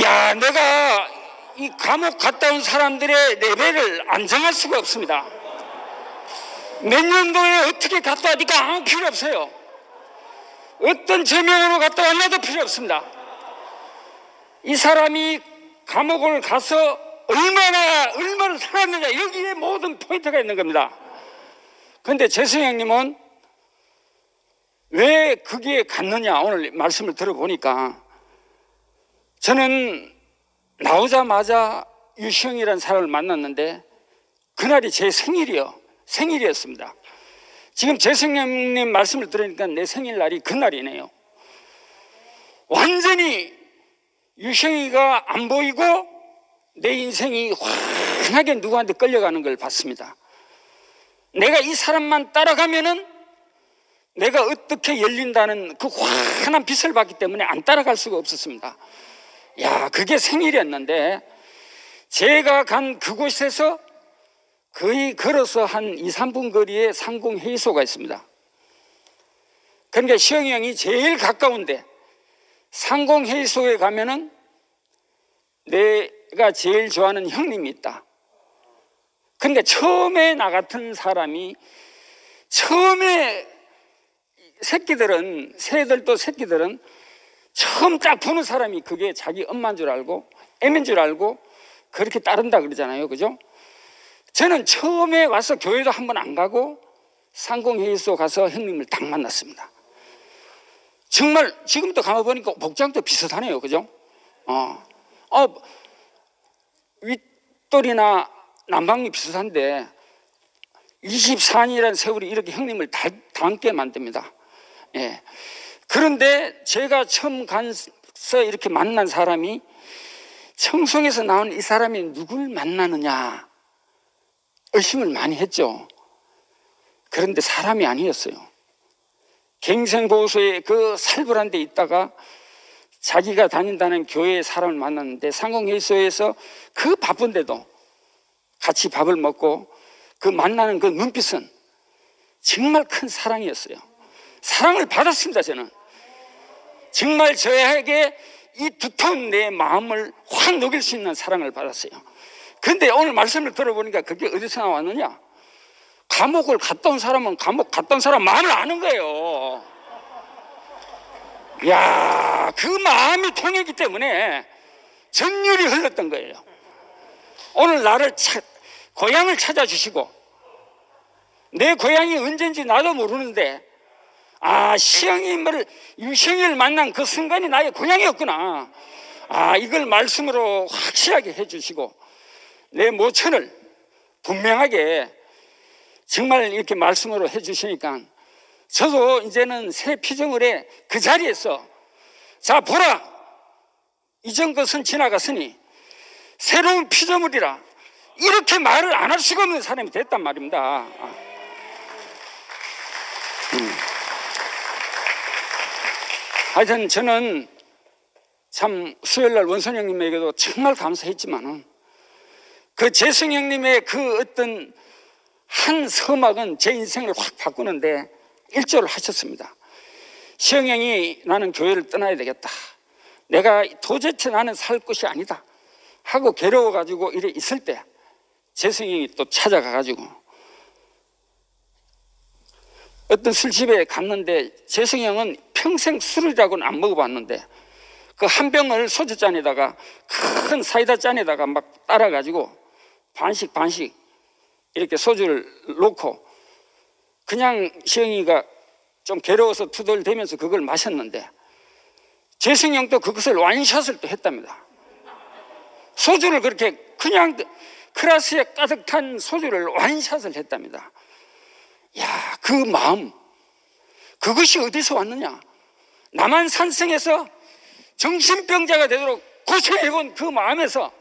야, 내가 이 감옥 갔다 온 사람들의 레벨을 안 정할 수가 없습니다. 몇 년도에 어떻게 갔다 와니까 아무 필요 없어요. 어떤 제명으로 갔다 왔나도 필요 없습니다. 이 사람이 감옥을 가서 얼마나 살았느냐, 여기에 모든 포인트가 있는 겁니다. 그런데 재승형님은 왜 거기에 갔느냐, 오늘 말씀을 들어보니까 저는 나오자마자 유시영이라는 사람을 만났는데 그날이 제 생일이었습니다. 지금 재승형님 말씀을 들으니까 내 생일날이 그날이네요. 완전히 유시영이가 안 보이고 내 인생이 환하게 누구한테 끌려가는 걸 봤습니다. 내가 이 사람만 따라가면은 내가 어떻게 열린다는 그 환한 빛을 봤기 때문에 안 따라갈 수가 없었습니다. 야, 그게 생일이었는데 제가 간 그곳에서 거의 걸어서 한 2, 3분 거리에 상공회의소가 있습니다. 그러니까 시영이 형이 제일 가까운데 상공회의소에 가면은 내가 제일 좋아하는 형님이 있다. 그러니까 처음에 나 같은 사람이, 처음에 새들도 새끼들은 처음 딱 보는 사람이 그게 자기 엄마인 줄 알고 애인 줄 알고 그렇게 따른다 그러잖아요. 그죠? 저는 처음에 와서 교회도 한 번 안 가고 상공회의소 가서 형님을 딱 만났습니다. 정말 지금도 가보니까 복장도 비슷하네요. 그죠? 윗돌이나 남방이 비슷한데 24년이라는 세월이 이렇게 형님을 닮게 만듭니다. 예. 그런데 제가 처음 가서 이렇게 만난 사람이, 청송에서 나온 이 사람이 누굴 만나느냐 의심을 많이 했죠. 그런데 사람이 아니었어요. 갱생보호소에 그 살벌한 데 있다가 자기가 다닌다는 교회의 사람을 만났는데 상공회의소에서 그 바쁜데도 같이 밥을 먹고 그 만나는 그 눈빛은 정말 큰 사랑이었어요. 사랑을 받았습니다. 저는 정말 저에게 이 두터운 내 마음을 확 녹일 수 있는 사랑을 받았어요. 그런데 오늘 말씀을 들어보니까 그게 어디서 나왔느냐, 감옥을 갔다 온 사람은 감옥 갔다 온 사람 마음을 아는 거예요. 야, 그 마음이 통했기 때문에 전율이 흘렀던 거예요. 오늘 나를 고향을 찾아주시고, 내 고향이 언젠지 나도 모르는데 유시영이를 만난 그 순간이 나의 고향이었구나. 이걸 말씀으로 확실하게 해주시고 내 모천을 분명하게 정말 이렇게 말씀으로 해주시니까 저도 이제는 새 피조물의 그 자리에서, 자 보라, 이전 것은 지나갔으니 새로운 피조물이라, 이렇게 말을 안 할 수가 없는 사람이 됐단 말입니다. 하여튼 저는 참 수요일날 원선 형님에게도 정말 감사했지만은 그 재승 형님의 그 어떤 한 서막은 제 인생을 확 바꾸는데 일조를 하셨습니다. 시영 형이 나는 교회를 떠나야 되겠다, 내가 도대체 나는 살 것이 아니다 하고 괴로워가지고 이래 있을 때 재승 형이 또 찾아가가지고 어떤 술집에 갔는데, 재승 형은 평생 술이라고는 안 먹어봤는데 그 한 병을 소주잔에다가 큰 사이다 잔에다가 막 따라가지고 반씩 이렇게 소주를 놓고 그냥 시영이가 좀 괴로워서 투덜대면서 그걸 마셨는데 재승 형도 그것을 완샷을 또 했답니다. 소주를 그렇게 그냥 클라스에 가득 탄 소주를 완샷을 했답니다. 야, 그 마음, 그것이 어디서 왔느냐? 남한산성에서 정신병자가 되도록 고생해본 그 마음에서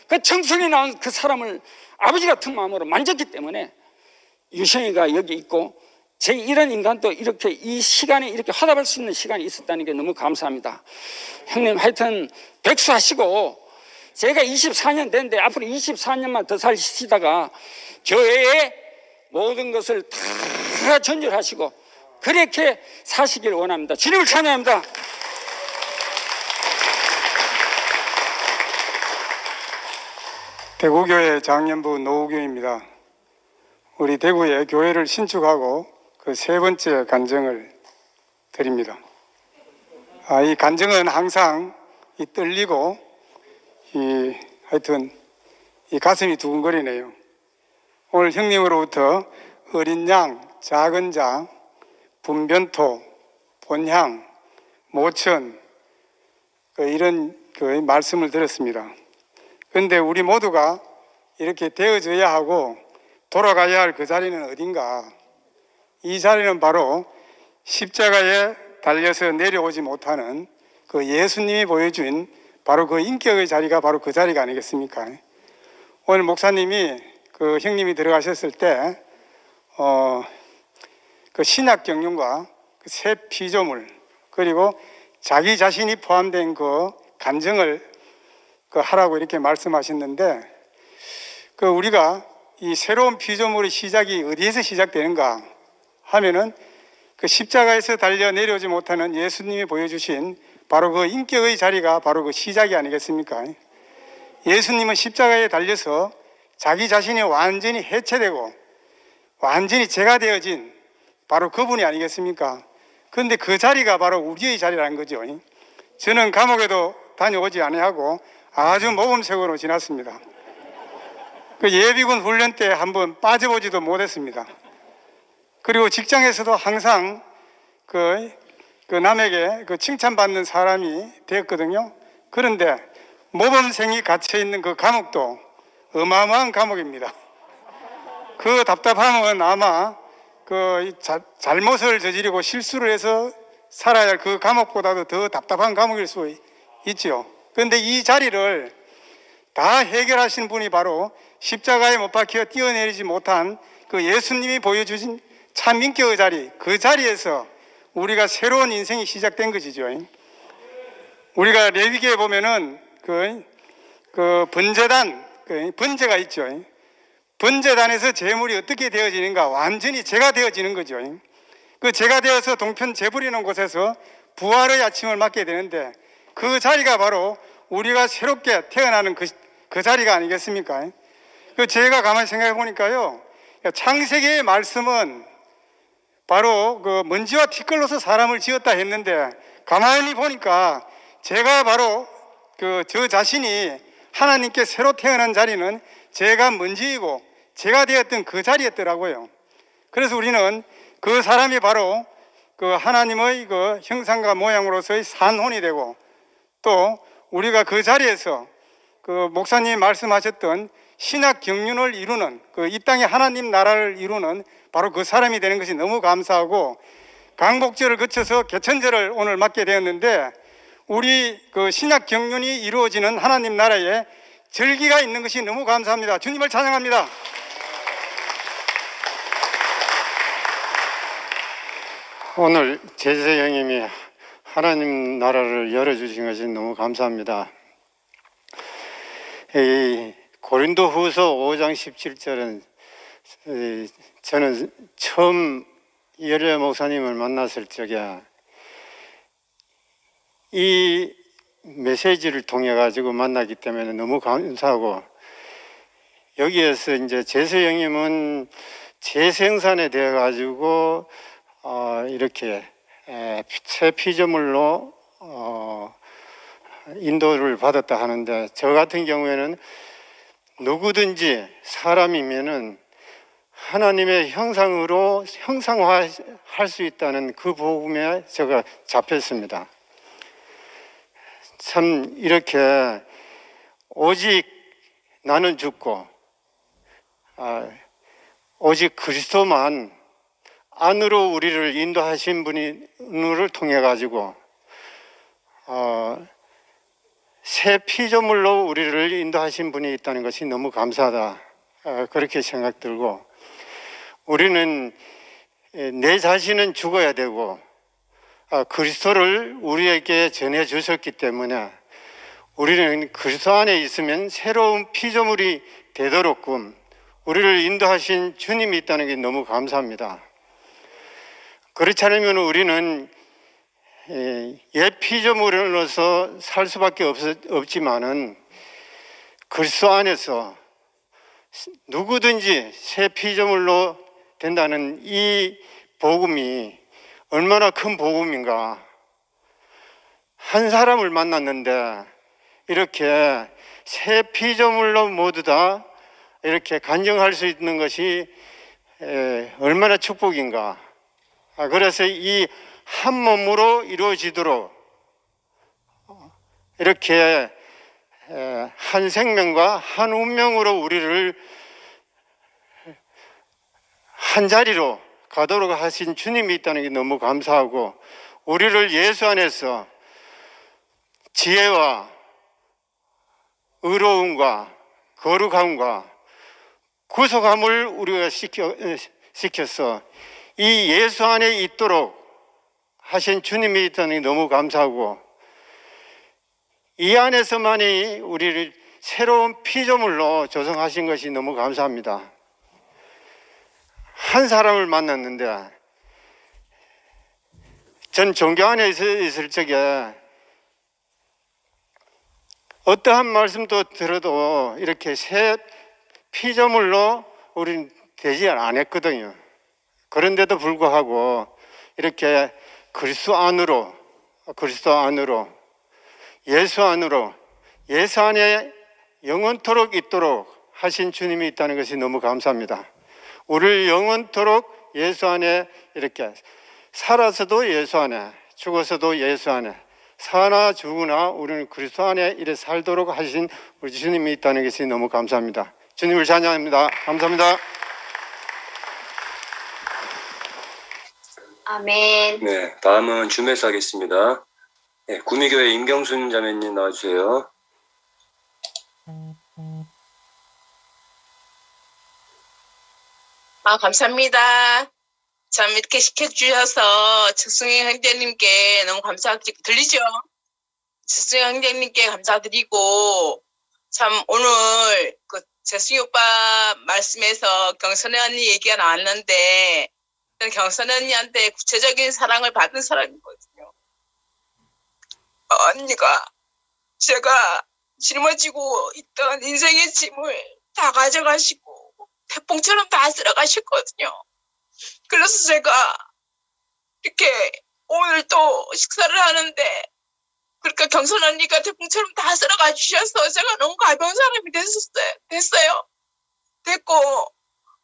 그 청송에 나온 그 사람을 아버지 같은 마음으로 만졌기 때문에 유시영이가 여기 있고 제 이런 인간도 이렇게 이 시간에 이렇게 화답할 수 있는 시간이 있었다는 게 너무 감사합니다. 형님 하여튼 백수하시고, 제가 24년 됐는데 앞으로 24년만 더 사시다가 교회에 모든 것을 다 전율하시고 그렇게 사시길 원합니다. 주님을 찬양합니다. 대구교회 장년부 노우교입니다. 우리 대구에 교회를 신축하고 그 세 번째 간증을 드립니다. 이 간증은 항상 떨리고 하여튼 이 가슴이 두근거리네요. 오늘 형님으로부터 어린 양, 작은 장, 분변토, 본향, 모천 이런 말씀을 들었습니다. 그런데 우리 모두가 이렇게 되어져야 하고 돌아가야 할 그 자리는 어딘가? 이 자리는 바로 십자가에 달려서 내려오지 못하는 그 예수님이 보여준 바로 그 인격의 자리가 바로 그 자리가 아니겠습니까? 오늘 목사님이 그 형님이 들어가셨을 때 그 신약 경륜과 그 새 피조물 그리고 자기 자신이 포함된 그 간증을 하라고 이렇게 말씀하셨는데 우리가 이 새로운 피조물의 시작이 어디에서 시작되는가 하면은 그 십자가에서 달려 내려오지 못하는 예수님이 보여주신 바로 그 인격의 자리가 바로 그 시작이 아니겠습니까? 예수님은 십자가에 달려서 자기 자신이 완전히 해체되고 완전히 죄가 되어진 바로 그분이 아니겠습니까? 그런데 그 자리가 바로 우리의 자리라는 거죠. 저는 감옥에도 다녀오지 아니하고 아주 모범생으로 지났습니다. 그 예비군 훈련 때 한번 빠져보지도 못했습니다. 그리고 직장에서도 항상 그 남에게 칭찬받는 사람이 되었거든요. 그런데 모범생이 갇혀있는 그 감옥도 어마어마한 감옥입니다. 그 답답함은 아마 잘못을 저지르고 실수를 해서 살아야 할 그 감옥보다도 더 답답한 감옥일 수 있죠. 그런데 이 자리를 다 해결하신 분이 바로 십자가에 못 박혀 뛰어내리지 못한 그 예수님이 보여주신 참 인격의 자리, 그 자리에서 우리가 새로운 인생이 시작된 것이죠. 우리가 레위기에 보면은 그 번제단, 번제가 있죠. 번제단에서 제물이 어떻게 되어지는가? 완전히 제가 되어지는 거죠. 그 제가 되어서 동편 재부리는 곳에서 부활의 아침을 맞게 되는데 그 자리가 바로 우리가 새롭게 태어나는 그 자리가 아니겠습니까? 제가 가만히 생각해 보니까요, 창세기의 말씀은 바로 그 먼지와 티끌로서 사람을 지었다 했는데 가만히 보니까 제가 바로 저 자신이 하나님께 새로 태어난 자리는 제가 먼지이고 제가 되었던 그 자리였더라고요. 그래서 우리는 그 사람이 바로 그 하나님의 그 형상과 모양으로서의 산혼이 되고 또 우리가 그 자리에서 그 목사님이 말씀하셨던 신학 경륜을 이루는 이 땅의 하나님 나라를 이루는 바로 그 사람이 되는 것이 너무 감사하고 강복절을 거쳐서 개천절을 오늘 맞게 되었는데 우리 그 신학 경륜이 이루어지는 하나님 나라에 절기가 있는 것이 너무 감사합니다. 주님을 찬양합니다. 오늘 제세 형님이 하나님 나라를 열어주신 것이 너무 감사합니다. 이 고린도 후서 5장 17절은 저는 처음 열애 목사님을 만났을 적에 이 메시지를 통해 가지고 만나기 때문에 너무 감사하고 여기에서 이제 제세 형님은 재생산에 되어 가지고 이렇게 새 피조물로 인도를 받았다 하는데 저 같은 경우에는 누구든지 사람이면은 하나님의 형상으로 형상화할 수 있다는 그 복음에 제가 잡혔습니다. 참 이렇게 오직 나는 죽고 오직 그리스도만 안으로 우리를 인도하신 분을 통해 가지고 새 피조물로 우리를 인도하신 분이 있다는 것이 너무 감사하다 그렇게 생각 들고 우리는 내 자신은 죽어야 되고 그리스도를 우리에게 전해 주셨기 때문에 우리는 그리스도 안에 있으면 새로운 피조물이 되도록끔 우리를 인도하신 주님이 있다는 게 너무 감사합니다. 그렇지 않으면 우리는 옛 피조물로서 살 수밖에 없지만은 그리스도 안에서 누구든지 새 피조물로 된다는 이 복음이 얼마나 큰 복음인가. 한 사람을 만났는데 이렇게 새 피조물로 모두 다 이렇게 간증할 수 있는 것이 얼마나 축복인가. 그래서 이 한 몸으로 이루어지도록 이렇게 한 생명과 한 운명으로 우리를 한 자리로 가도록 하신 주님이 있다는 게 너무 감사하고, 우리를 예수 안에서 지혜와 의로움과 거룩함과 구속함을 우리가 시켜서 이 예수 안에 있도록 하신 주님이 있다는 게 너무 감사하고, 이 안에서만이 우리를 새로운 피조물로 조성하신 것이 너무 감사합니다. 한 사람을 만났는데, 전 종교 안에 있을 적에 어떠한 말씀도 들어도 이렇게 새 피조물로 우리는 되지 않았거든요. 그런데도 불구하고 이렇게 그리스도 안으로 예수 안으로 예수 안에 영원토록 있도록 하신 주님이 있다는 것이 너무 감사합니다. 우리를 영원토록 예수 안에 이렇게 살아서도 예수 안에, 죽어서도 예수 안에, 사나 죽으나 우리는 그리스도 안에 이래 살도록 하신 우리 주님이 있다는 것이 너무 감사합니다. 주님을 찬양합니다. 감사합니다. 아멘. 네, 다음은 주매수 하겠습니다. 네, 구미교회 임경순 자매님 나와주세요. 감사합니다. 참 이렇게 시켜주셔서 최승희 형제님께 너무 감사드리고, 들리죠? 최승희 형제님께 감사드리고, 참 오늘 그 재승희 오빠 말씀에서 경선혜 언니 얘기가 나왔는데, 경선혜 언니한테 구체적인 사랑을 받은 사람이거든요. 언니가 제가 짊어지고 있던 인생의 짐을 다 가져가시고 태풍처럼 다 쓸어가셨거든요. 그래서 제가 이렇게 오늘 또 식사를 하는데, 그러니까 경선 언니가 태풍처럼 다 쓸어가 주셔서 제가 너무 가벼운 사람이 됐어요. 됐고,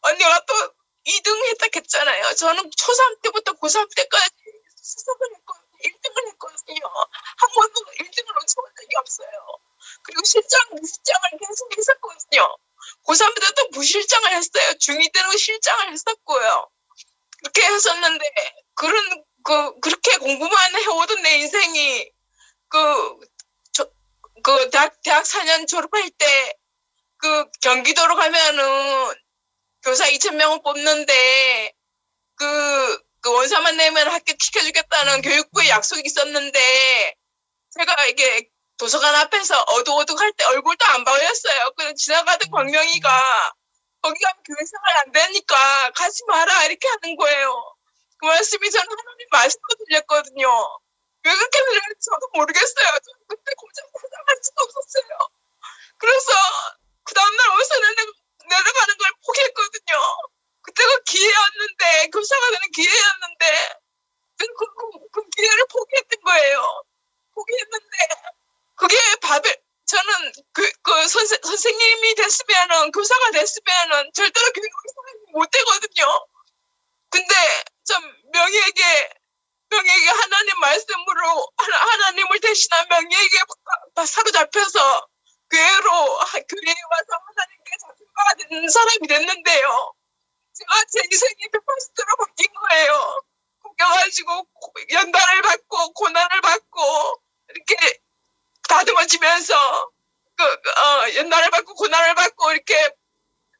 언니가 또 2등 했다했잖아요. 저는 초3 때부터 고3 때까지 수습을 했거든요. 1등을 했거든요. 한 번도 1등을 놓쳐본 적이 없어요. 그리고 무실장을 계속 했었거든요. 고3 때도 부실장을 했어요. 중2 때는 실장을 했었고요. 그렇게 했었는데, 그렇게 공부만 해오던 내 인생이, 대학 4년 졸업할 때, 경기도로 가면은, 교사 2,000명을 뽑는데, 원서만 내면 합격시켜주겠다는 교육부의 약속이 있었는데, 제가 이게 도서관 앞에서 어둑어둑할 때 얼굴도 안 보였어요. 그래서 지나가던 광명이가, 거기 가면 교회생활 안 되니까 가지 마라 이렇게 하는 거예요. 그 말씀이 저는 하나님 말씀도 들렸거든요. 왜 그렇게 들렸는지 저도 모르겠어요. 저는 그때 고장할 수도 없었어요. 그래서 그 다음날 어디서 내려가는 걸 포기했거든요. 그때가 기회였는데, 교사가 되는 기회였는데, 그 기회를 포기했던 거예요. 포기했는데, 그게 저는 선생님이 됐으면은, 교사가 됐으면은, 절대로 교육을 못 되거든요. 근데, 좀 명예에게 하나님 말씀으로, 하나님을 대신한 명예에게 사로잡혀서, 교회에 와서 하나님께 잡혀가 된 사람이 됐는데요. 제가 제 인생이 180도로 바뀐 거예요. 바뀌어가지고, 연단을 받고, 고난을 받고, 이렇게 다듬어지면서, 연단을 받고, 고난을 받고, 이렇게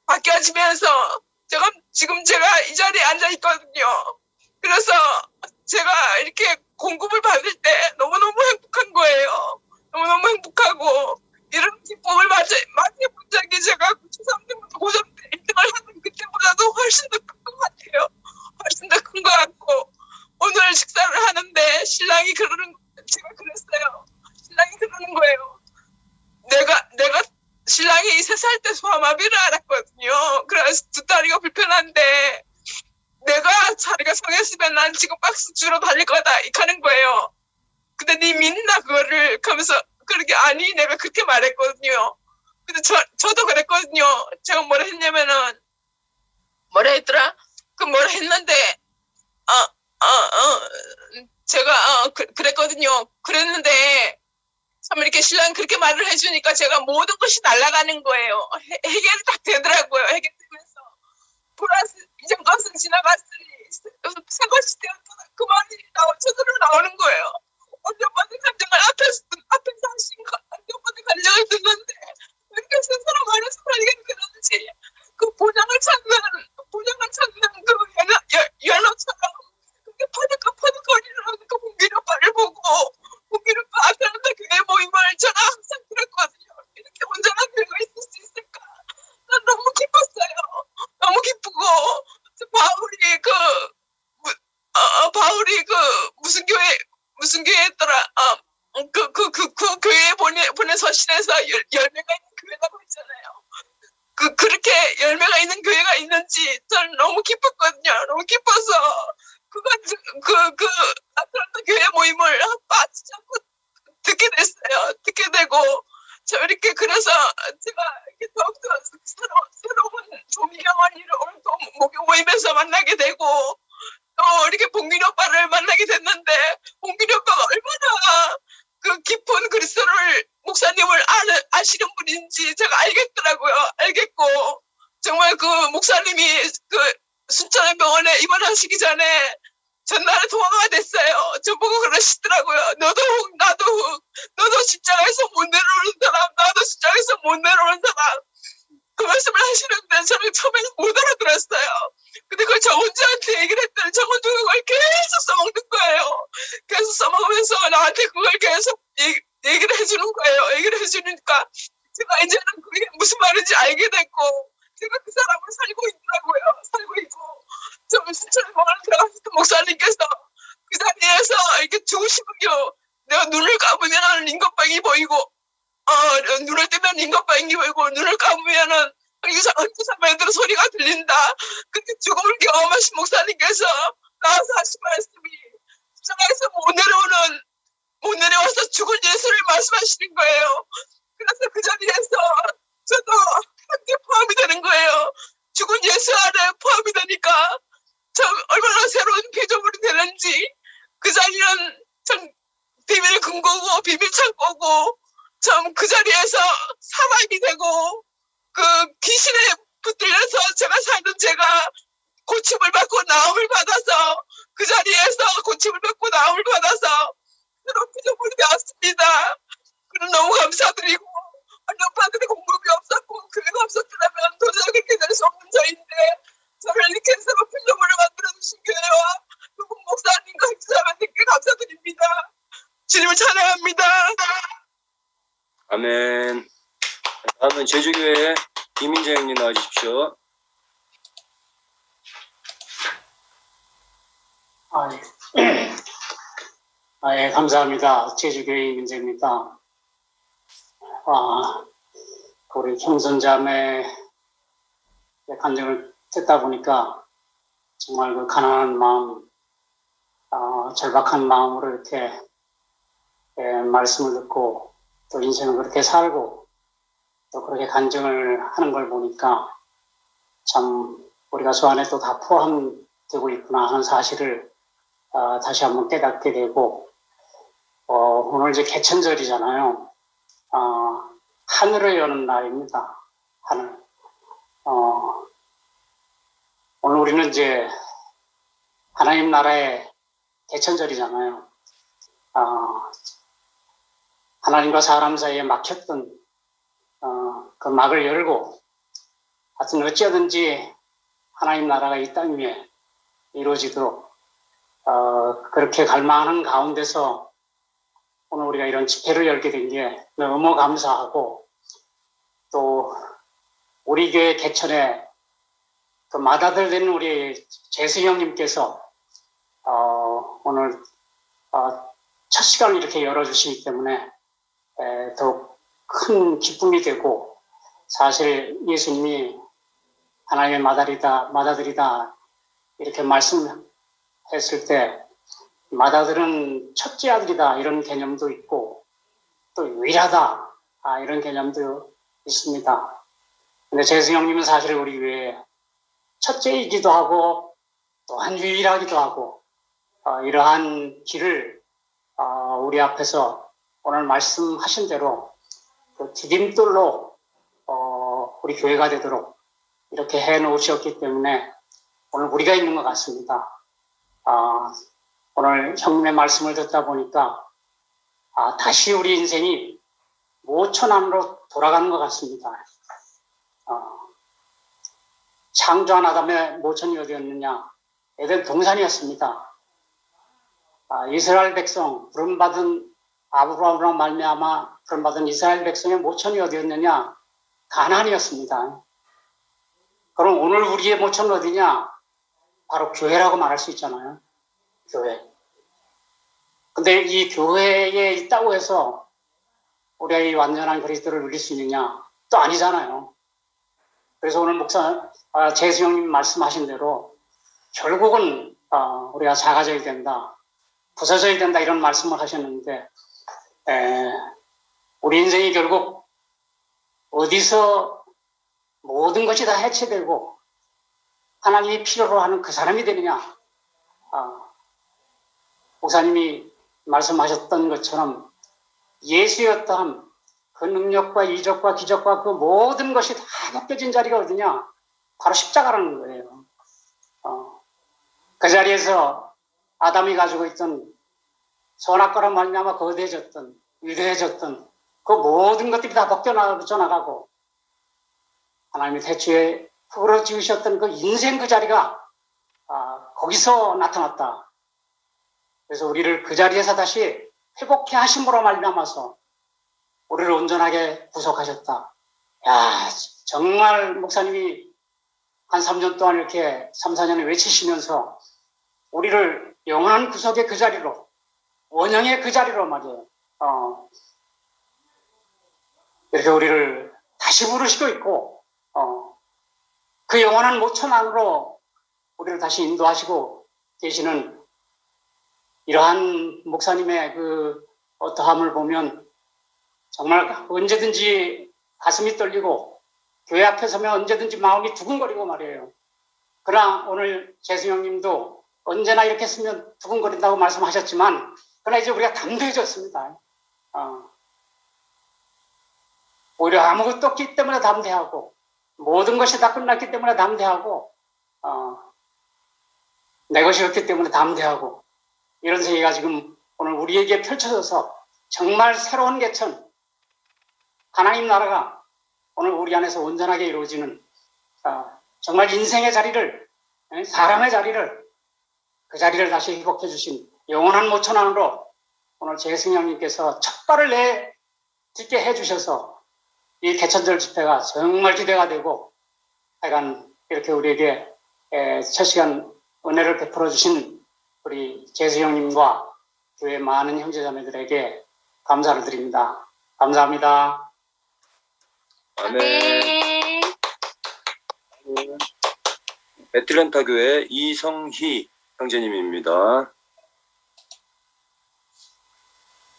바뀌어지면서, 제가 이 자리에 앉아있거든요. 그래서 제가 이렇게 공급을 받을 때 너무너무 행복한 거예요. 너무너무 행복하고, 이런 기쁨을 맞이해본 적이 제가 초3 때부터 고3 때 1등을 훨씬 더 큰 것 같아요. 훨씬 더 큰 것 같고 오늘 식사를 하는데 신랑이 제가 그랬어요. 신랑이 그러는 거예요. 내가 신랑이 3살 때 소아마비를 앓았거든요. 그래서 두 다리가 불편한데 내가 자리가 성했으면 난 지금 박스 주러 달릴 거다 이렇게 하는 거예요. 근데 니 믿나 그거를 하면서 그렇게 아니 내가 그렇게 말했거든요. 근데 저도 그랬거든요. 제가 뭐라 했냐면은 뭐라 했더라? 뭐라 했는데 제가 그랬거든요. 그랬는데 참 이렇게 신랑 그렇게 말을 해주니까 제가 모든 것이 날아가는 거예요. 해결이 딱 되더라고요. 해결되면서 플러스 이전 것은 지나갔으니 새 것이 되었다. 그 말이 저절로 나오는 거예요. 몇 번의 감정을 앞에서 하신 몇 번의 감정을 듣는데 왜 이렇게 스스로 많은 소리가 그런지 그 보장을 찾는 그 연어처럼 그게 퍼득거리는 그 봉길 오빠를 보고 봉길 오빠 앞에 있는 교회 모임을 저는 항상 들었거든요. 이렇게 온전한 교회가 있을 수 있을까? 난 너무 기뻤어요. 너무 기쁘고 바울이 무슨 교회였더라? 그 교회에 보낸 서신에서 열매가 있는 교회라고 했잖아요. 그렇게 열매가 있는 교회가 있는지 저는 너무 기뻤거든요. 너무 기뻐서 아틀란타 교회 모임을 빠지지 않고 듣게 됐어요. 듣게 되고 저 이렇게 그래서 제가 이렇게 더욱더 새로운 조미경원이를 오늘 또 목요 모임에서 만나게 되고 또 이렇게 봉균이 오빠를 만나게 됐는데 봉균이 오빠가 얼마나 그 깊은 그리스도를 목사님을 아시는 분인지 제가 알겠더라고요. 알겠고 정말 그 목사님이 그 순천의 병원에 입원하시기 전에 전날에 통화가 됐어요. 저보고 그러시더라고요. 너도 십자가에서 못 내려오는 사람, 나도 십자가에서 못 내려오는 사람. 그 말씀을 하시는데 저는 처음에는 못 알아들었어요. 근데 그걸 정은주한테 얘기를 했더니 정은주가 그걸 계속 써먹는 거예요. 계속 써먹으면서 나한테 그걸 계속 얘기를 해주는 거예요. 얘기를 해주니까 제가 이제는 그게 무슨 말인지 알게 됐고 제가 그 사람을 살고 있더라고요. 살고 있고 저 순천에 병원에 들어갔을 때 목사님께서 그 자리에서 이렇게 죽으시군요. 내가 눈을 감으면 인것방이 보이고 눈을 뜨면 인것방이 보이고 눈을 감으면은 의사매들 소리가 들린다. 그렇게 죽음을 경험하신 목사님께서 나와서 하신 말씀이 십자가에서 못 내려와서 죽은 예수를 말씀하시는 거예요. 그래서 그 자리에서 저도 함께 포함이 되는 거예요. 죽은 예수 안에 포함이 되니까 참 얼마나 새로운 피조물이 되는지 그 자리는 참 비밀 금고고 비밀 창고고 참 그 자리에서 사막이 되고 그 귀신에 붙들려서 제가 고침을 받고 나음을 받아서 그 자리에서 고침을 받고 나음을 받아서 새로운 피조물이 되었습니다. 그럼 너무 감사드리고 오빠들이 공급이 없었고 교회가 없었더라면 도저히 그렇게 될 수 없는 저인데 저를 이렇게 새로운 피조물을 만들어주신 교회와 누군 목사님과 기자님께 감사드립니다. 주님을 찬양합니다. 아멘. 다음은 제주교회 김인재 형님 나와주십시오. 예, 감사합니다. 제주교회 임인재입니다. 우리 형선자매의 간증을 듣다 보니까 정말 그 가난한 마음, 절박한 마음으로 이렇게 말씀을 듣고 또 인생을 그렇게 살고 또 그렇게 간증을 하는 걸 보니까 참 우리가 저 안에 또 다 포함되고 있구나 하는 사실을 다시 한번 깨닫게 되고 오늘 이제 개천절이잖아요. 하늘을 여는 날입니다. 하늘. 오늘 우리는 이제 하나님 나라의 개천절이잖아요. 하나님과 사람 사이에 막혔던 그 막을 열고 하여튼 어찌하든지 하나님 나라가 이 땅 위에 이루어지도록 그렇게 갈망하는 가운데서 오늘 우리가 이런 집회를 열게 된 게 너무 감사하고 또 우리 교회 개천에 그 맏아들 된 우리 재승 형님께서 오늘 첫 시간을 이렇게 열어주시기 때문에 더욱 큰 기쁨이 되고, 사실 예수님이 하나님의 맏아들이다 이렇게 말씀했을 때 맏아들은 첫째 아들이다 이런 개념도 있고 또 유일하다 이런 개념도 있습니다. 근데 재승 형님은 사실 우리 교회에 첫째이기도 하고 또한 유일하기도 하고 이러한 길을 우리 앞에서 오늘 말씀하신 대로 그 디딤돌로 우리 교회가 되도록 이렇게 해 놓으셨기 때문에 오늘 우리가 있는 것 같습니다. 오늘 형님의 말씀을 듣다 보니까 다시 우리 인생이 모천 안으로 돌아가는 것 같습니다. 창조한 아담의 모천이 어디였느냐? 에덴 동산이었습니다. 이스라엘 백성, 부름받은 아브라함으로 말미암아 부름받은 이스라엘 백성의 모천이 어디였느냐? 가나안이었습니다. 그럼 오늘 우리의 모천은 어디냐? 바로 교회라고 말할 수 있잖아요. 교회. 근데 이 교회에 있다고 해서 우리가 이 완전한 그리스도를 누릴 수 있느냐? 또 아니잖아요. 그래서 오늘 재수 형님 말씀하신 대로 결국은 우리가 작아져야 된다, 부서져야 된다 이런 말씀을 하셨는데 우리 인생이 결국 어디서 모든 것이 다 해체되고 하나님이 필요로 하는 그 사람이 되느냐. 목사님이 말씀하셨던 것처럼 예수였던 그 능력과 이적과 기적과 그 모든 것이 다 벗겨진 자리가 어디냐? 바로 십자가라는 거예요. 그 자리에서 아담이 가지고 있던 선악과로 말미암아 거대해졌던, 위대해졌던 그 모든 것들이 다 벗겨나가고 하나님이 태초에 흙으로 지으셨던 그 인생 그 자리가 거기서 나타났다. 그래서 우리를 그 자리에서 다시 회복해 하심으로 말미암아서 우리를 온전하게 구속하셨다. 야, 정말 목사님이 한 3년 동안 이렇게 3, 4년을 외치시면서 우리를 영원한 구속의 그 자리로, 원형의 그 자리로 말이에요. 이렇게 우리를 다시 부르시고 있고, 그 영원한 모천 안으로 우리를 다시 인도하시고 계시는 이러한 목사님의 그 어떠함을 보면 정말 언제든지 가슴이 떨리고 교회 앞에 서면 언제든지 마음이 두근거리고 말이에요. 그러나 오늘 재승 형님도 언제나 이렇게 쓰면 두근거린다고 말씀하셨지만 그러나 이제 우리가 담대해졌습니다. 오히려 아무것도 없기 때문에 담대하고 모든 것이 다 끝났기 때문에 담대하고 내 것이 없기 때문에 담대하고 이런 세계가 지금 오늘 우리에게 펼쳐져서 정말 새로운 개천, 하나님 나라가 오늘 우리 안에서 온전하게 이루어지는 정말 인생의 자리를, 사람의 자리를, 그 자리를 다시 회복해 주신 영원한 모천 안으로 오늘 재승 형님께서 첫 발을 내딛게 해주셔서 이 개천절 집회가 정말 기대가 되고 하여간 이렇게 우리에게 첫 시간 은혜를 베풀어 주신 우리 재수 형님과 교회 많은 형제자매들에게 감사를 드립니다. 감사합니다. 아멘. 애틀랜타 교회 이성희 형제님입니다.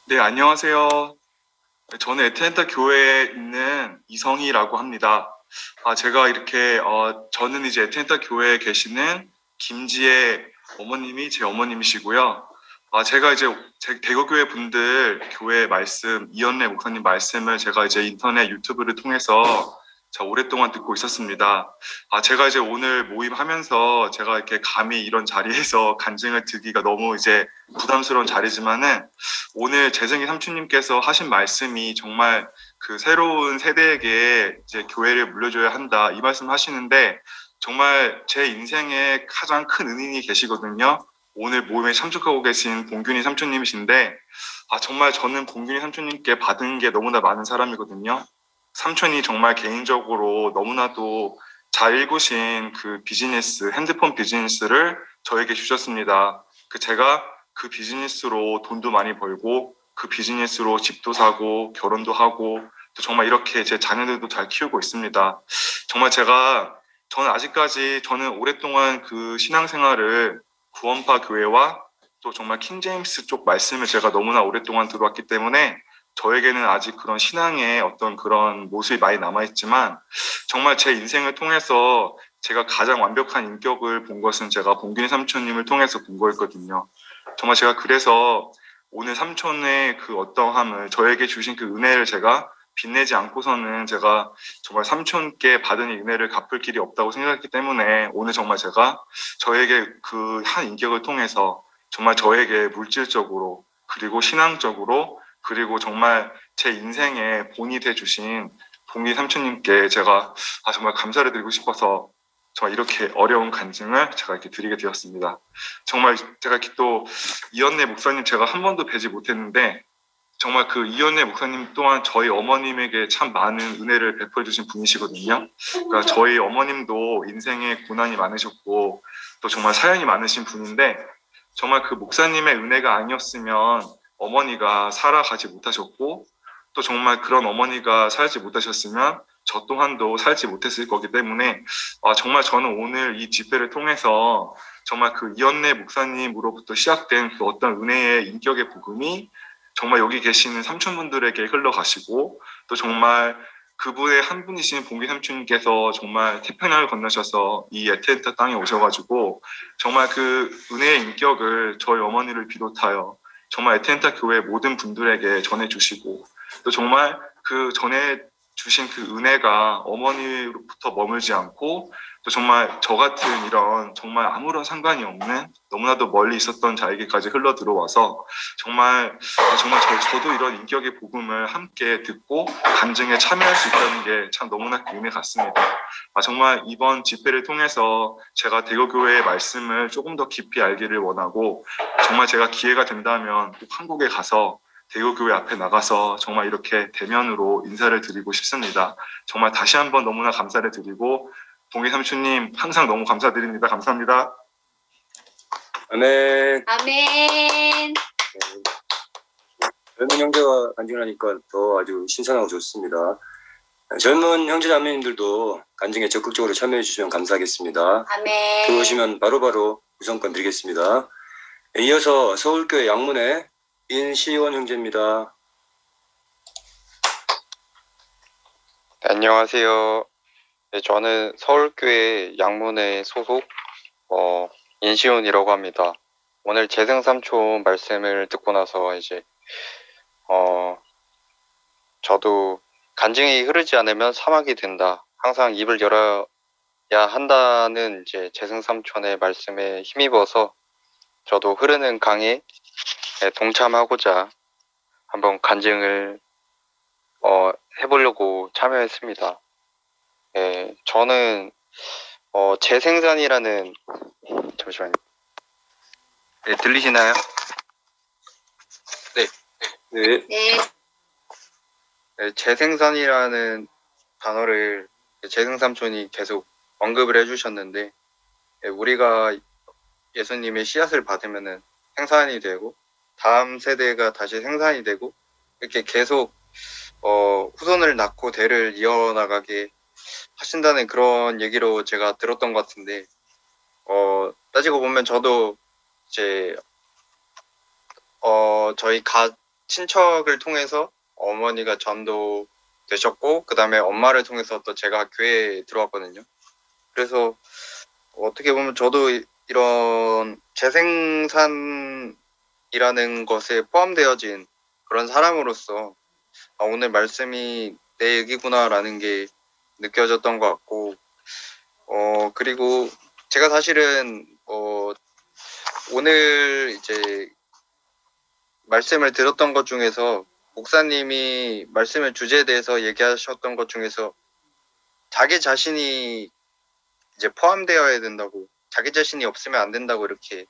네, 안녕하세요. 저는 애틀랜타 교회에 있는 이성희라고 합니다. 제가 이렇게 저는 이제 애틀랜타 교회에 계시는 김지혜 어머님이 제 어머님이시고요. 제가 이제 제 대거교회 분들 교회 말씀, 이현래 목사님 말씀을 제가 이제 인터넷 유튜브를 통해서 오랫동안 듣고 있었습니다. 제가 이제 오늘 모임하면서 제가 이렇게 감히 이런 자리에서 간증을 드리기가 너무 이제 부담스러운 자리지만은 오늘 재승희 삼촌님께서 하신 말씀이 정말 그 새로운 세대에게 이제 교회를 물려줘야 한다 이 말씀 하시는데 정말 제 인생에 가장 큰 은인이 계시거든요. 오늘 모임에 참석하고 계신 봉균이 삼촌님이신데 정말 저는 봉균이 삼촌님께 받은 게 너무나 많은 사람이거든요. 삼촌이 정말 개인적으로 너무나도 잘 읽으신 그 비즈니스, 핸드폰 비즈니스를 저에게 주셨습니다. 제가 그 비즈니스로 돈도 많이 벌고 그 비즈니스로 집도 사고 결혼도 하고 또 정말 이렇게 제 자녀들도 잘 키우고 있습니다. 정말 저는 오랫동안 그 신앙생활을 구원파 교회와 또 정말 킹제임스 쪽 말씀을 제가 너무나 오랫동안 들어왔기 때문에 저에게는 아직 그런 신앙의 어떤 그런 모습이 많이 남아있지만 정말 제 인생을 통해서 제가 가장 완벽한 인격을 본 것은 제가 봉균이 삼촌님을 통해서 본 거였거든요. 정말 제가 그래서 오늘 삼촌의 그 어떠함을 저에게 주신 그 은혜를 제가 빛내지 않고서는 제가 정말 삼촌께 받은 이 은혜를 갚을 길이 없다고 생각했기 때문에 오늘 정말 제가 저에게 그 한 인격을 통해서 정말 저에게 물질적으로 그리고 신앙적으로 그리고 정말 제 인생의 본이 돼주신 봉기 삼촌님께 제가 정말 감사를 드리고 싶어서 정말 이렇게 어려운 간증을 제가 이렇게 드리게 되었습니다. 정말 제가 이렇게 또 이현래 목사님 제가 한 번도 뵈지 못했는데 정말 그 이현래 목사님 또한 저희 어머님에게 참 많은 은혜를 베풀어 주신 분이시거든요. 그러니까 저희 어머님도 인생에 고난이 많으셨고 또 정말 사연이 많으신 분인데 정말 그 목사님의 은혜가 아니었으면 어머니가 살아가지 못하셨고 또 정말 그런 어머니가 살지 못하셨으면 저 또한도 살지 못했을 거기 때문에 정말 저는 오늘 이 집회를 통해서 정말 그 이현래 목사님으로부터 시작된 그 어떤 은혜의 인격의 복음이 정말 여기 계시는 삼촌분들에게 흘러가시고 또 정말 그분의 한 분이신 봉기 삼촌님께서 정말 태평양을 건너셔서 이 애틀랜타 땅에 오셔가지고 정말 그 은혜의 인격을 저희 어머니를 비롯하여 정말 애틀랜타 교회 모든 분들에게 전해주시고 또 정말 그 전해 주신 그 은혜가 어머니로부터 머물지 않고 또 정말 저 같은 이런 정말 아무런 상관이 없는 너무나도 멀리 있었던 자에게까지 흘러 들어와서 정말 저도 이런 인격의 복음을 함께 듣고 간증에 참여할 수 있다는 게 참 너무나 의미 같습니다. 정말 이번 집회를 통해서 제가 대거교회의 말씀을 조금 더 깊이 알기를 원하고 정말 제가 기회가 된다면 꼭 한국에 가서 대구교회 앞에 나가서 정말 이렇게 대면으로 인사를 드리고 싶습니다. 정말 다시 한번 너무나 감사를 드리고 봉기 삼촌님 항상 너무 감사드립니다. 감사합니다. 아멘. 아멘. 젊은 형제가 간증하니까 더 아주 신선하고 좋습니다. 젊은 형제자매님들도 간증에 적극적으로 참여해 주시면 감사하겠습니다. 아멘. 들어오시면 바로바로 구성권 드리겠습니다. 이어서 서울교회 양문회 인시원 형제입니다. 안녕하세요. 네, 저는 서울교회 양문회 소속 인시훈이라고 합니다. 오늘 재생삼촌 말씀을 듣고 나서 이제 저도 간증이 흐르지 않으면 사막이 된다. 항상 입을 열어야 한다는 이제 재생삼촌의 말씀에 힘입어서 저도 흐르는 강에 동참하고자 한번 간증을 해보려고 참여했습니다. 저는 재생산이라는 잠시만요. 네, 들리시나요? 네. 네. 네, 재생산이라는 단어를 재생삼촌이 계속 언급을 해주셨는데 우리가 예수님의 씨앗을 받으면은 생산이 되고 다음 세대가 다시 생산이 되고 이렇게 계속 후손을 낳고 대를 이어나가게 하신다는 그런 얘기로 제가 들었던 것 같은데 따지고 보면 저도 이제 저희 친척을 통해서 어머니가 전도 되셨고 그 다음에 엄마를 통해서 또 제가 교회에 들어왔거든요. 그래서 어떻게 보면 저도 이런 재생산이라는 것에 포함되어진 그런 사람으로서 오늘 말씀이 내 얘기구나라는 게 느껴졌던 것 같고 그리고 제가 사실은 오늘 이제 말씀을 들었던 것 중에서 목사님이 말씀의 주제에 대해서 얘기하셨던 것 중에서 자기 자신이 이제 포함되어야 된다고 자기 자신이 없으면 안 된다고 이렇게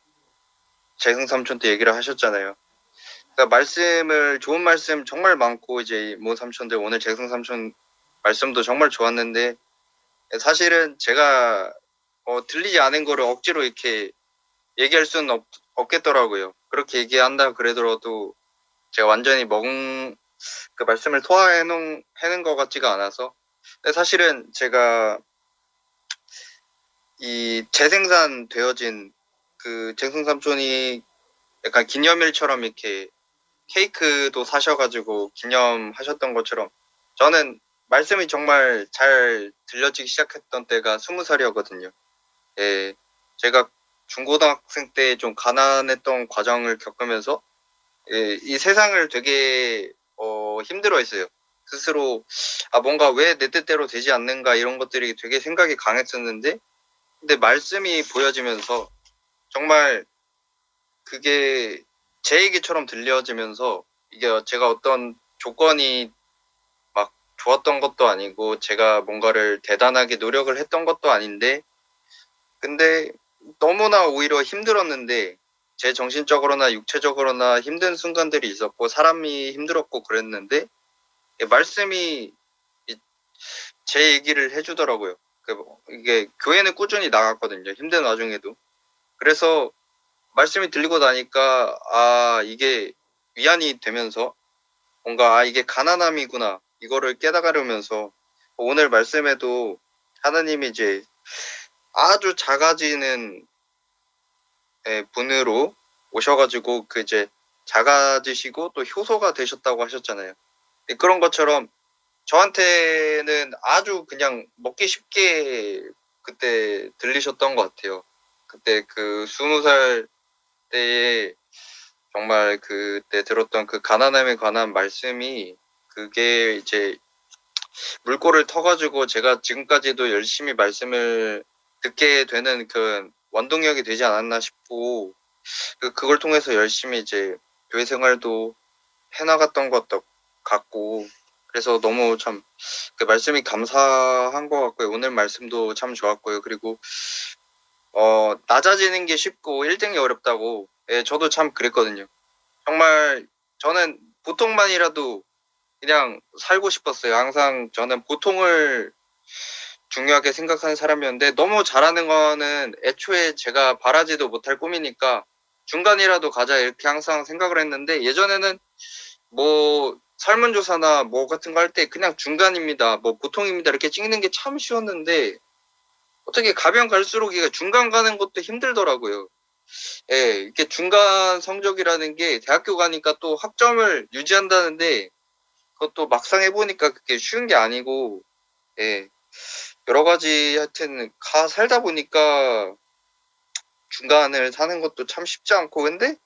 재승삼촌 때 얘기를 하셨잖아요. 그러니까 좋은 말씀 정말 많고 이제 모 삼촌들 오늘 재승삼촌 말씀도 정말 좋았는데 사실은 제가 들리지 않은 거를 억지로 이렇게 얘기할 수는 없겠더라고요. 그렇게 얘기한다 그러더라도 제가 완전히 그 말씀을 소화해놓은 것 같지가 않아서. 근데 사실은 제가 이 재생산 되어진 그 잭슨 삼촌이 약간 기념일처럼 이렇게 케이크도 사셔가지고 기념하셨던 것처럼 저는 말씀이 정말 잘 들려지기 시작했던 때가 20살이었거든요. 예, 제가 중고등학생 때 좀 가난했던 과정을 겪으면서 이 세상을 되게 힘들어했어요. 스스로 뭔가 왜 내 뜻대로 되지 않는가 이런 것들이 되게 생각이 강했었는데 근데 말씀이 보여지면서 정말 그게 제 얘기처럼 들려지면서 이게 제가 어떤 조건이 막 좋았던 것도 아니고 제가 뭔가를 대단하게 노력을 했던 것도 아닌데 근데 너무나 오히려 힘들었는데 제 정신적으로나 육체적으로나 힘든 순간들이 있었고 사람이 힘들었고 그랬는데 말씀이 제 얘기를 해주더라고요. 이게 교회는 꾸준히 나갔거든요. 힘든 와중에도. 그래서 말씀이 들리고 나니까 이게 위안이 되면서 뭔가 이게 가난함이구나 이거를 깨달으면서 오늘 말씀에도 하나님이 이제 아주 작아지는 분으로 오셔가지고 그 이제 작아지시고 또 효소가 되셨다고 하셨잖아요. 그런 것처럼 저한테는 아주 그냥 먹기 쉽게 그때 들리셨던 것 같아요. 그때 그 20살 때에 정말 그때 들었던 그 가난함에 관한 말씀이 그게 이제 물꼬를 터가지고 제가 지금까지도 열심히 말씀을 듣게 되는 그 원동력이 되지 않았나 싶고 그걸 통해서 열심히 이제 교회 생활도 해나갔던 것 같고 그래서 너무 참 그 말씀이 감사한 것 같고요. 오늘 말씀도 참 좋았고요. 그리고 낮아지는 게 쉽고 1등이 어렵다고 저도 참 그랬거든요. 정말 저는 보통만이라도 그냥 살고 싶었어요. 항상 저는 보통을 중요하게 생각하는 사람이었는데 너무 잘하는 거는 애초에 제가 바라지도 못할 꿈이니까 중간이라도 가자 이렇게 항상 생각을 했는데 예전에는 뭐 설문조사나 뭐 같은 거 할 때 그냥 중간입니다. 뭐 보통입니다. 이렇게 찍는 게 참 쉬웠는데 어떻게 가면 갈수록 이게 중간 가는 것도 힘들더라고요. 예, 이렇게 중간 성적이라는 게 대학교 가니까 또 학점을 유지한다는데 그것도 막상 해보니까 그게 쉬운 게 아니고 예, 여러 가지 하여튼 살다 보니까 중간을 사는 것도 참 쉽지 않고 근데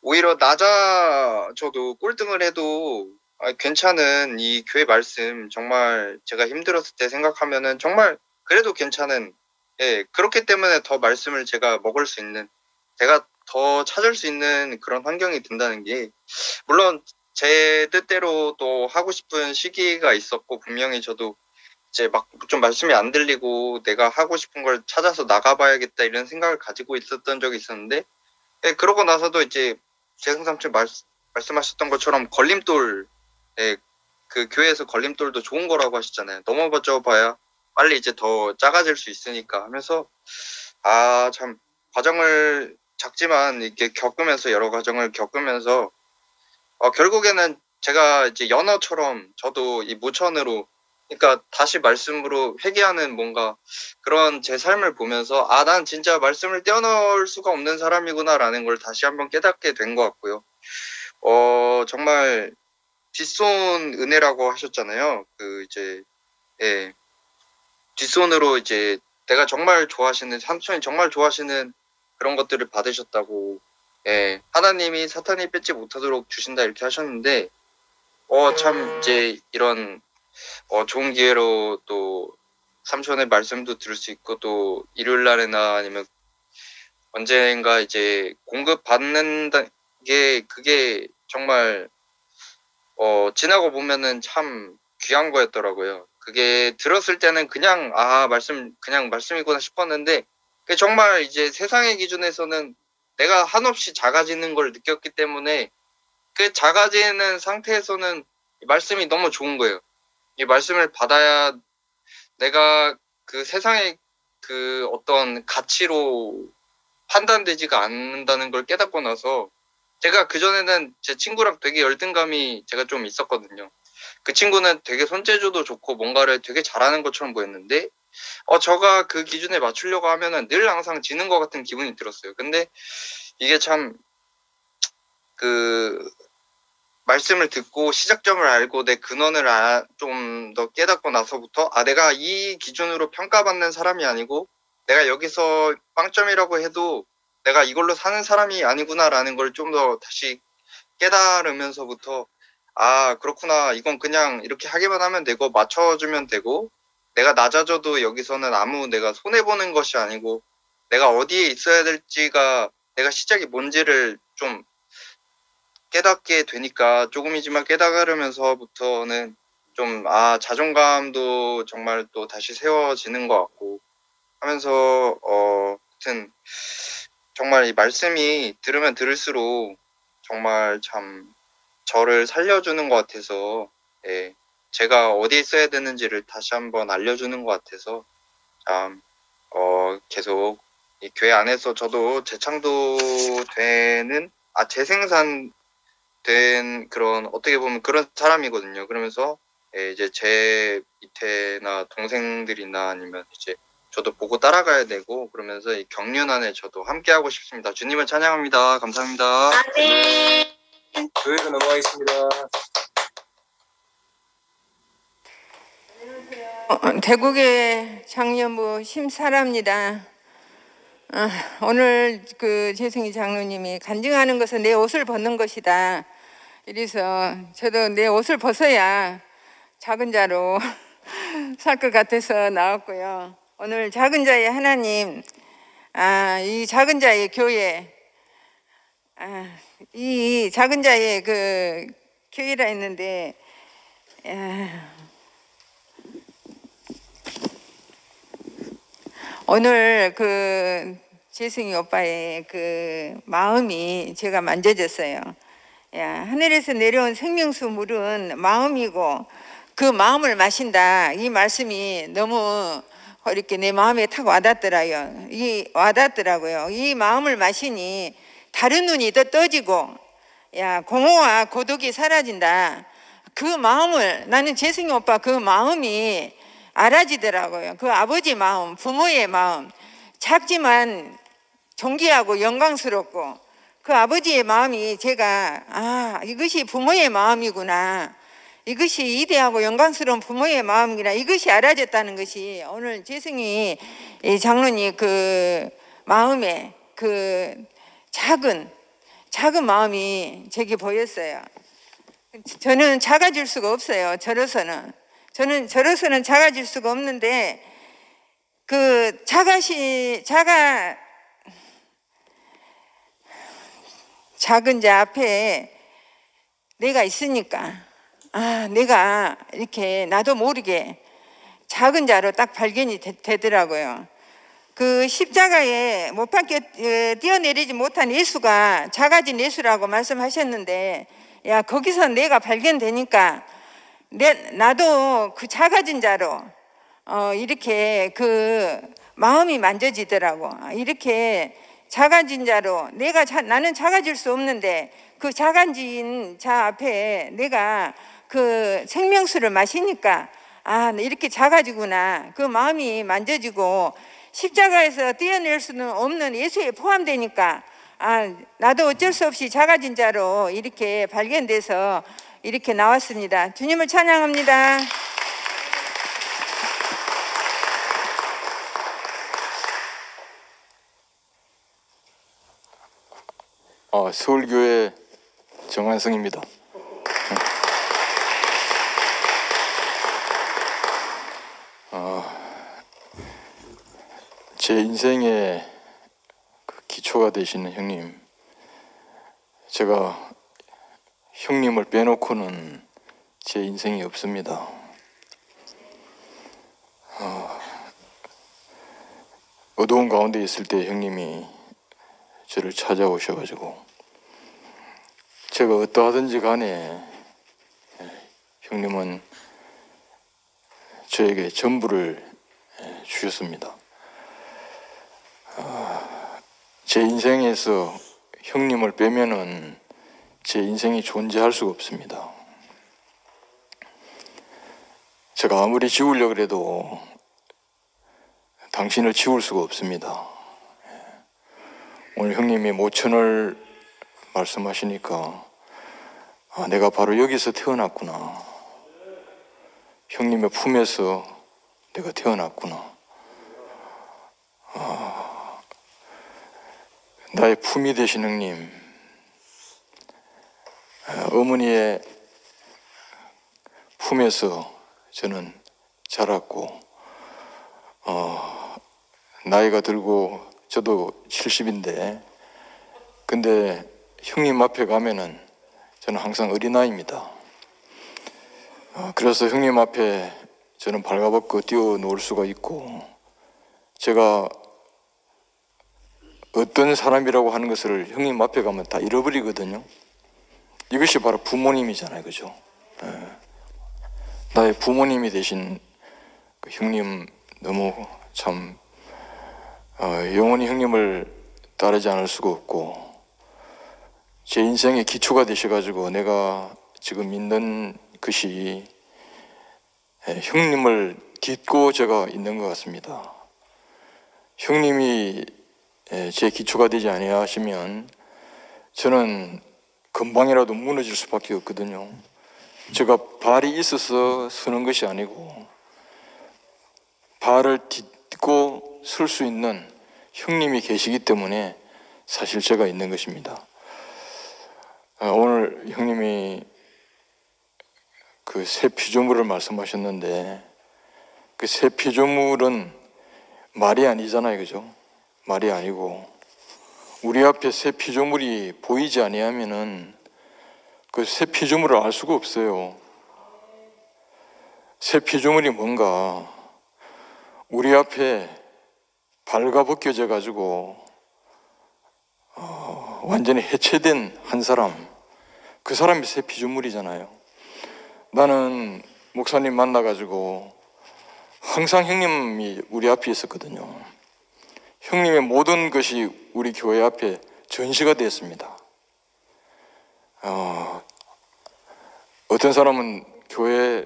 오히려 낮아져도 꼴등을 해도 괜찮은 이 교회 말씀 정말 제가 힘들었을 때 생각하면은 정말 그래도 괜찮은 그렇기 때문에 더 말씀을 제가 먹을 수 있는 제가 더 찾을 수 있는 그런 환경이 된다는 게 물론 제 뜻대로 또 하고 싶은 시기가 있었고 분명히 저도 이제 막 좀 말씀이 안 들리고 내가 하고 싶은 걸 찾아서 나가봐야겠다 이런 생각을 가지고 있었던 적이 있었는데 그러고 나서도 이제 재승삼촌 말씀하셨던 것처럼 걸림돌 그 교회에서 걸림돌도 좋은 거라고 하셨잖아요. 넘어져 봐야 빨리 이제 더 작아질 수 있으니까 하면서 참 과정을 작지만 이렇게 겪으면서 여러 과정을 겪으면서 결국에는 제가 이제 연어처럼 저도 이 모천으로 그러니까 다시 말씀으로 회개하는 뭔가 그런 제 삶을 보면서 난 진짜 말씀을 떼어놓을 수가 없는 사람이구나라는 걸 다시 한번 깨닫게 된 것 같고요. 정말 뒷손 은혜라고 하셨잖아요. 그 이제 뒷손으로 이제 내가 정말 좋아하시는 삼촌이 정말 좋아하시는 그런 것들을 받으셨다고 하나님이 사탄이 뺏지 못하도록 주신다 이렇게 하셨는데 참 이제 이런 좋은 기회로 또 삼촌의 말씀도 들을 수 있고 또 일요일 날이나 아니면 언젠가 이제 공급 받는 게 그게 정말 지나고 보면은 참 귀한 거였더라고요. 그게 들었을 때는 그냥 그냥 말씀이구나 싶었는데 그게 정말 이제 세상의 기준에서는 내가 한없이 작아지는 걸 느꼈기 때문에 그 작아지는 상태에서는 이 말씀이 너무 좋은 거예요. 이 말씀을 받아야 내가 그 세상의 그 어떤 가치로 판단되지가 않는다는 걸 깨닫고 나서 제가 그전에는 제 친구랑 되게 열등감이 제가 좀 있었거든요. 그 친구는 되게 손재주도 좋고 뭔가를 되게 잘하는 것처럼 보였는데 저가 그 기준에 맞추려고 하면은 늘 항상 지는 것 같은 기분이 들었어요. 근데 이게 참 그 말씀을 듣고 시작점을 알고 내 근원을 좀 더 깨닫고 나서부터 내가 이 기준으로 평가받는 사람이 아니고 내가 여기서 빵점이라고 해도 내가 이걸로 사는 사람이 아니구나라는 걸 좀 더 다시 깨달으면서부터 그렇구나, 이건 그냥 이렇게 하기만 하면 되고 맞춰주면 되고 내가 낮아져도 여기서는 아무 내가 손해보는 것이 아니고 내가 어디에 있어야 될지가 내가 시작이 뭔지를 좀 깨닫게 되니까 조금이지만 깨달으면서부터는 좀 자존감도 정말 또 다시 세워지는 것 같고 하면서 하여튼 정말 이 말씀이 들으면 들을수록 정말 참 저를 살려주는 것 같아서 제가 어디에 있어야 되는지를 다시 한번 알려주는 것 같아서 참 계속 이 교회 안에서 저도 재창조되는 재생산된 그런 어떻게 보면 그런 사람이거든요. 그러면서 이제 제 밑에나 동생들이나 아니면 이제 저도 보고 따라가야 되고 그러면서 이 경륜 안에 저도 함께하고 싶습니다. 주님을 찬양합니다. 감사합니다. 아멘. 교회로 넘어가겠습니다. 대구의 장년부 심사라입니다. 오늘 그 재승희 장로님이 간증하는 것은 내 옷을 벗는 것이다. 이래서 저도 내 옷을 벗어야 작은 자로 살 것 같아서 나왔고요. 오늘 작은 자의 하나님, 이 작은 자의 교회, 이 작은 자의 그 교회라 했는데, 오늘 그 재승이 오빠의 그 마음이 제가 만져졌어요. 하늘에서 내려온 생명수 물은 마음이고 그 마음을 마신다. 이 말씀이 너무 이렇게 내 마음에 탁 와닿더라고요. 이 마음을 마시니 다른 눈이 더 떠지고 공허와 고독이 사라진다. 그 마음을 나는 재승이 오빠 그 마음이 알아지더라고요. 그 아버지 마음, 부모의 마음, 작지만 존귀하고 영광스럽고 그 아버지의 마음이 제가 이것이 부모의 마음이구나, 이것이 이대하고 영광스러운 부모의 마음이구나, 이것이 알아졌다는 것이 오늘 재승이 장로님 그 마음에 그 작은 마음이 제게 보였어요. 저는 작아질 수가 없어요. 저는 저로서는 작아질 수가 없는데 그 작은 자 앞에 내가 있으니까 내가 이렇게 나도 모르게 작은 자로 딱 발견이 되더라고요. 그 십자가에 못 박혀 뛰어내리지 못한 예수가 작아진 예수라고 말씀하셨는데 거기서 내가 발견되니까 나도 그 작아진 자로 이렇게 그 마음이 만져지더라고. 이렇게 작아진 자로 나는 작아질 수 없는데 그 작아진 자 앞에 내가 그 생명수를 마시니까 이렇게 작아지구나. 그 마음이 만져지고 십자가에서 떼어낼 수는 없는 예수에 포함되니까 나도 어쩔 수 없이 작아진 자로 이렇게 발견돼서 이렇게 나왔습니다. 주님을 찬양합니다. 서울교회 정한성입니다. 제 인생의 그 기초가 되시는 형님, 제가 형님을 빼놓고는 제 인생이 없습니다. 어두운 가운데 있을 때 형님이 저를 찾아오셔가지고 제가 어떠하든지 간에 형님은 저에게 전부를 주셨습니다. 제 인생에서 형님을 빼면은 제 인생이 존재할 수가 없습니다. 제가 아무리 지우려고 해도 당신을 지울 수가 없습니다. 오늘 형님이 모천을 말씀하시니까 내가 바로 여기서 태어났구나. 형님의 품에서 내가 태어났구나. 나의 품이 되신 형님, 어머니의 품에서 저는 자랐고, 나이가 들고 저도 70인데 근데 형님 앞에 가면은 저는 항상 어린아이입니다. 그래서 형님 앞에 저는 발가벗고 뛰어놀 수가 있고, 제가 어떤 사람이라고 하는 것을 형님 앞에 가면 다 잃어버리거든요. 이것이 바로 부모님이잖아요, 그죠? 나의 부모님이 되신 그 형님, 너무 참 영원히 형님을 따르지 않을 수가 없고, 제 인생의 기초가 되셔가지고 내가 지금 있는 것이 형님을 딛고 제가 있는 것 같습니다. 형님이 제 기초가 되지 아니하시면 저는 금방이라도 무너질 수밖에 없거든요. 제가 발이 있어서 서는 것이 아니고 발을 딛고 설 수 있는 형님이 계시기 때문에 사실 제가 있는 것입니다. 오늘 형님이 그 새 피조물을 말씀하셨는데, 그 새 피조물은 말이 아니잖아요, 그죠? 말이 아니고, 우리 앞에 새 피조물이 보이지 아니하면은 그 새 피조물을 알 수가 없어요. 새 피조물이 뭔가, 우리 앞에 발가벗겨져 가지고 완전히 해체된 한 사람, 그 사람이 새 피조물이잖아요. 나는 목사님 만나가지고 항상 형님이 우리 앞에 있었거든요. 형님의 모든 것이 우리 교회 앞에 전시가 되었습니다. 어떤 사람은 교회에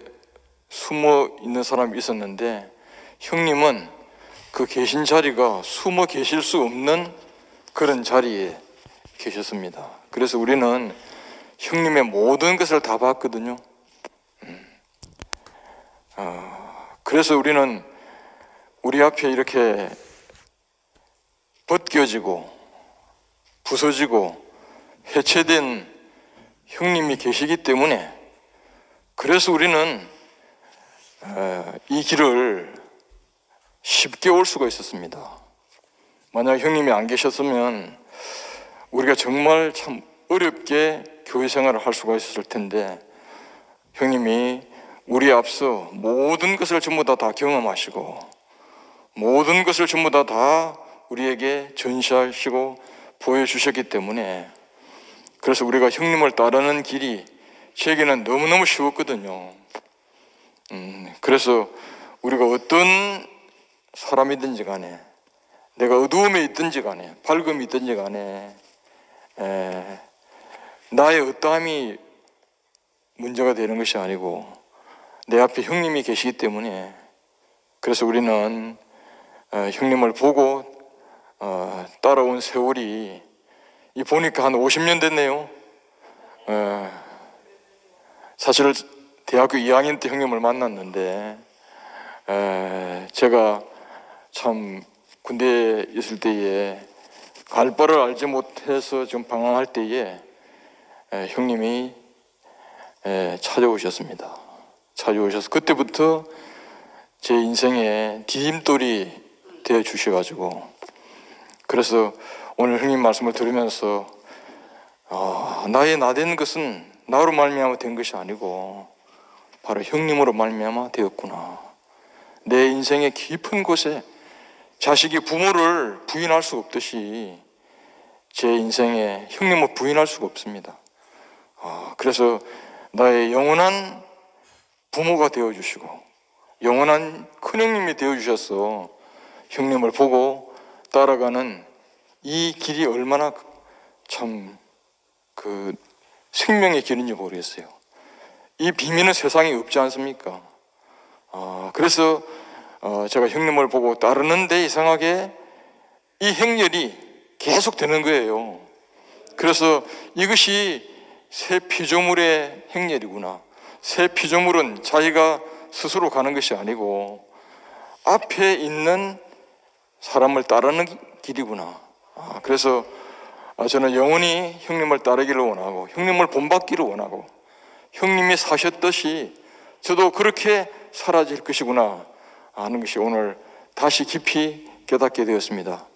숨어 있는 사람이 있었는데, 형님은 그 계신 자리가 숨어 계실 수 없는 그런 자리에 계셨습니다. 그래서 우리는 형님의 모든 것을 다 봤거든요. 그래서 우리는 우리 앞에 이렇게 벗겨지고 부서지고 해체된 형님이 계시기 때문에, 그래서 우리는 이 길을 쉽게 올 수가 있었습니다. 만약 형님이 안 계셨으면 우리가 정말 참 어렵게 교회 생활을 할 수가 있었을 텐데, 형님이 우리 앞서 모든 것을 전부 다 경험하시고 모든 것을 전부 다 우리에게 전시하시고 보여주셨기 때문에, 그래서 우리가 형님을 따르는 길이 제게는 너무너무 쉬웠거든요. 그래서 우리가 어떤 사람이든지 간에, 내가 어두움에 있든지 간에 밝음이 있든지 간에 나의 어떠함이 문제가 되는 것이 아니고 내 앞에 형님이 계시기 때문에, 그래서 우리는 형님을 보고 따라온 세월이 보니까 한 50년 됐네요. 사실 대학교 2학년 때 형님을 만났는데, 제가 참 군대에 있을 때에 갈 바를 알지 못해서 좀 방황할 때에 형님이 찾아오셨습니다. 찾아오셔서 그때부터 제 인생의 디딤돌이 되어 주셔가지고, 그래서 오늘 형님 말씀을 들으면서 나의 나된 것은 나로 말미암아 된 것이 아니고 바로 형님으로 말미암아 되었구나. 내 인생의 깊은 곳에 자식이 부모를 부인할 수 없듯이 제 인생에 형님을 부인할 수가 없습니다. 그래서 나의 영원한 부모가 되어주시고 영원한 큰형님이 되어주셔서 형님을 보고 따라가는 이 길이 얼마나 참 그 생명의 길인지 모르겠어요. 이 비밀은 세상에 없지 않습니까? 그래서 제가 형님을 보고 따르는데 이상하게 이 행렬이 계속 되는 거예요. 그래서 이것이 새 피조물의 행렬이구나. 새 피조물은 자기가 스스로 가는 것이 아니고 앞에 있는 사람을 따르는 길이구나. 그래서 저는 영원히 형님을 따르기를 원하고 형님을 본받기를 원하고 형님이 사셨듯이 저도 그렇게 사라질 것이구나 하는 것이 오늘 다시 깊이 깨닫게 되었습니다.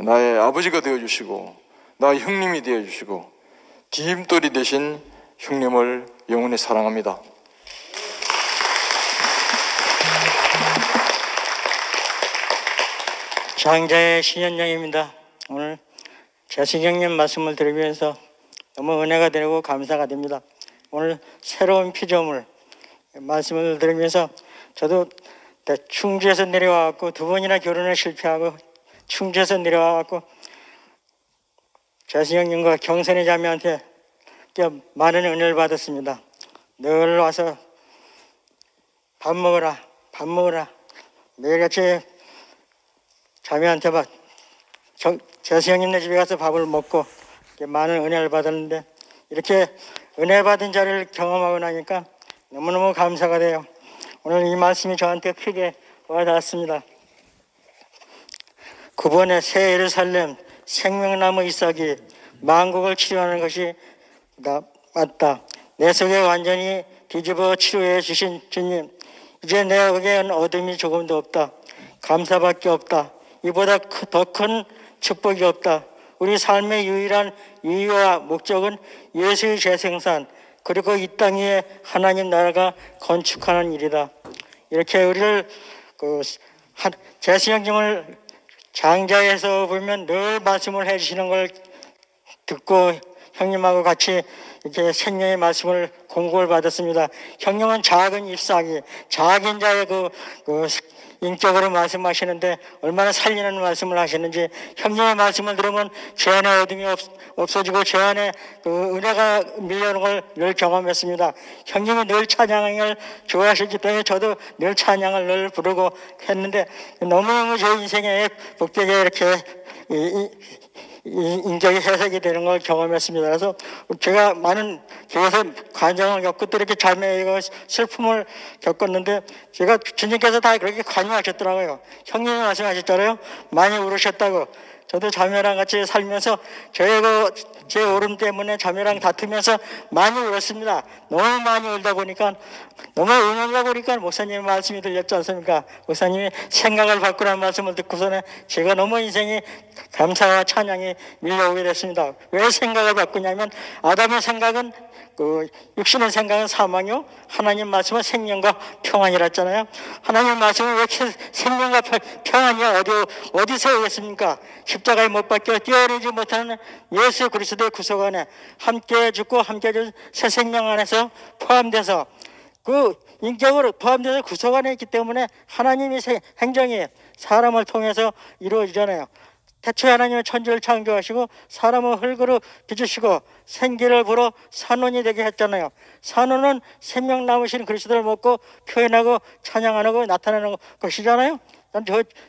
나의 아버지가 되어주시고 나의 형님이 되어주시고 디딤돌이 되신 형님을 영원히 사랑합니다. 장자의 신현영입니다. 오늘 재승형님 말씀을 들으면서 너무 은혜가 되고 감사가 됩니다. 오늘 새로운 피조물 말씀을 들으면서 저도 충주에서 내려와갖고 2번이나 결혼을 실패하고 충주에서 내려와갖고 재승형님과 경선의 자매한테 많은 은혜를 받았습니다. 늘 와서 밥 먹어라 매일같이 자매한테 재승형님네 집에 가서 밥을 먹고 많은 은혜를 받았는데 이렇게 은혜 받은 자리를 경험하고 나니까 너무너무 감사가 돼요. 오늘 이 말씀이 저한테 크게 와닿았습니다. 9번의 새 예루살렘 생명나무 이삭이 만국을 치료하는 것이 맞다. 내 속에 완전히 뒤집어 치료해 주신 주님, 이제 내 속에는 어둠이 조금도 없다. 감사밖에 없다. 이보다 더 큰 축복이 없다. 우리 삶의 유일한 이유와 목적은 예수의 재생산 그리고 이 땅 위에 하나님 나라가 건축하는 일이다. 이렇게 우리를 재승형님을 장자에서 보면 늘 말씀을 해주시는 걸 듣고 형님하고 같이 이렇게 생명의 말씀을 공급을 받았습니다. 형님은 작은 잎사귀, 작은 자의 인격으로 말씀하시는데 얼마나 살리는 말씀을 하시는지 형님의 말씀을 들으면 죄 안에 어둠이 없어지고 죄 안에 은혜가 밀려오는 걸 늘 경험했습니다. 형님이 늘 찬양을 좋아하셨기 때문에 저도 늘 찬양을 늘 부르고 했는데 너무너무 제 인생에 복되게 이렇게 인격이 해석이 되는 걸 경험했습니다. 그래서 제가 많은 교회에서 관장을 겪고 또 이렇게 자매의 슬픔을 겪었는데 제가 주님께서 다 그렇게 관여하셨더라고요. 형님이 말씀하셨잖아요. 많이 울으셨다고. 저도 자매랑 같이 살면서 제 오름 때문에 자매랑 다투면서 많이 울었습니다. 너무 많이 울다 보니까 너무 응하다 보니까 목사님 말씀이 들렸지 않습니까? 목사님이 생각을 바꾸라는 말씀을 듣고서는 제가 너무 인생이 감사와 찬양이 밀려오게 됐습니다. 왜 생각을 바꾸냐면 아담의 생각은 육신의 생각은 사망이요 하나님 말씀은 생명과 평안이라 했잖아요. 하나님 말씀은 왜 이렇게 생명과 평안이 어디서 오겠습니까? 십자가에 못 박혀 뛰어내지 못하는 예수 그리스도의 구속 안에 함께 죽고 함께 준 새 생명 안에서 포함돼서 인격으로 포함돼서 구속 안에 있기 때문에 하나님의 행정이 사람을 통해서 이루어지잖아요. 태초에 하나님은 천지를 창조하시고 사람을 흙으로 빚으시고 생기를 불어 산원이 되게 했잖아요. 산원은 생명 남으신 그리스도를 먹고 표현하고 찬양하고 나타내는 것이잖아요.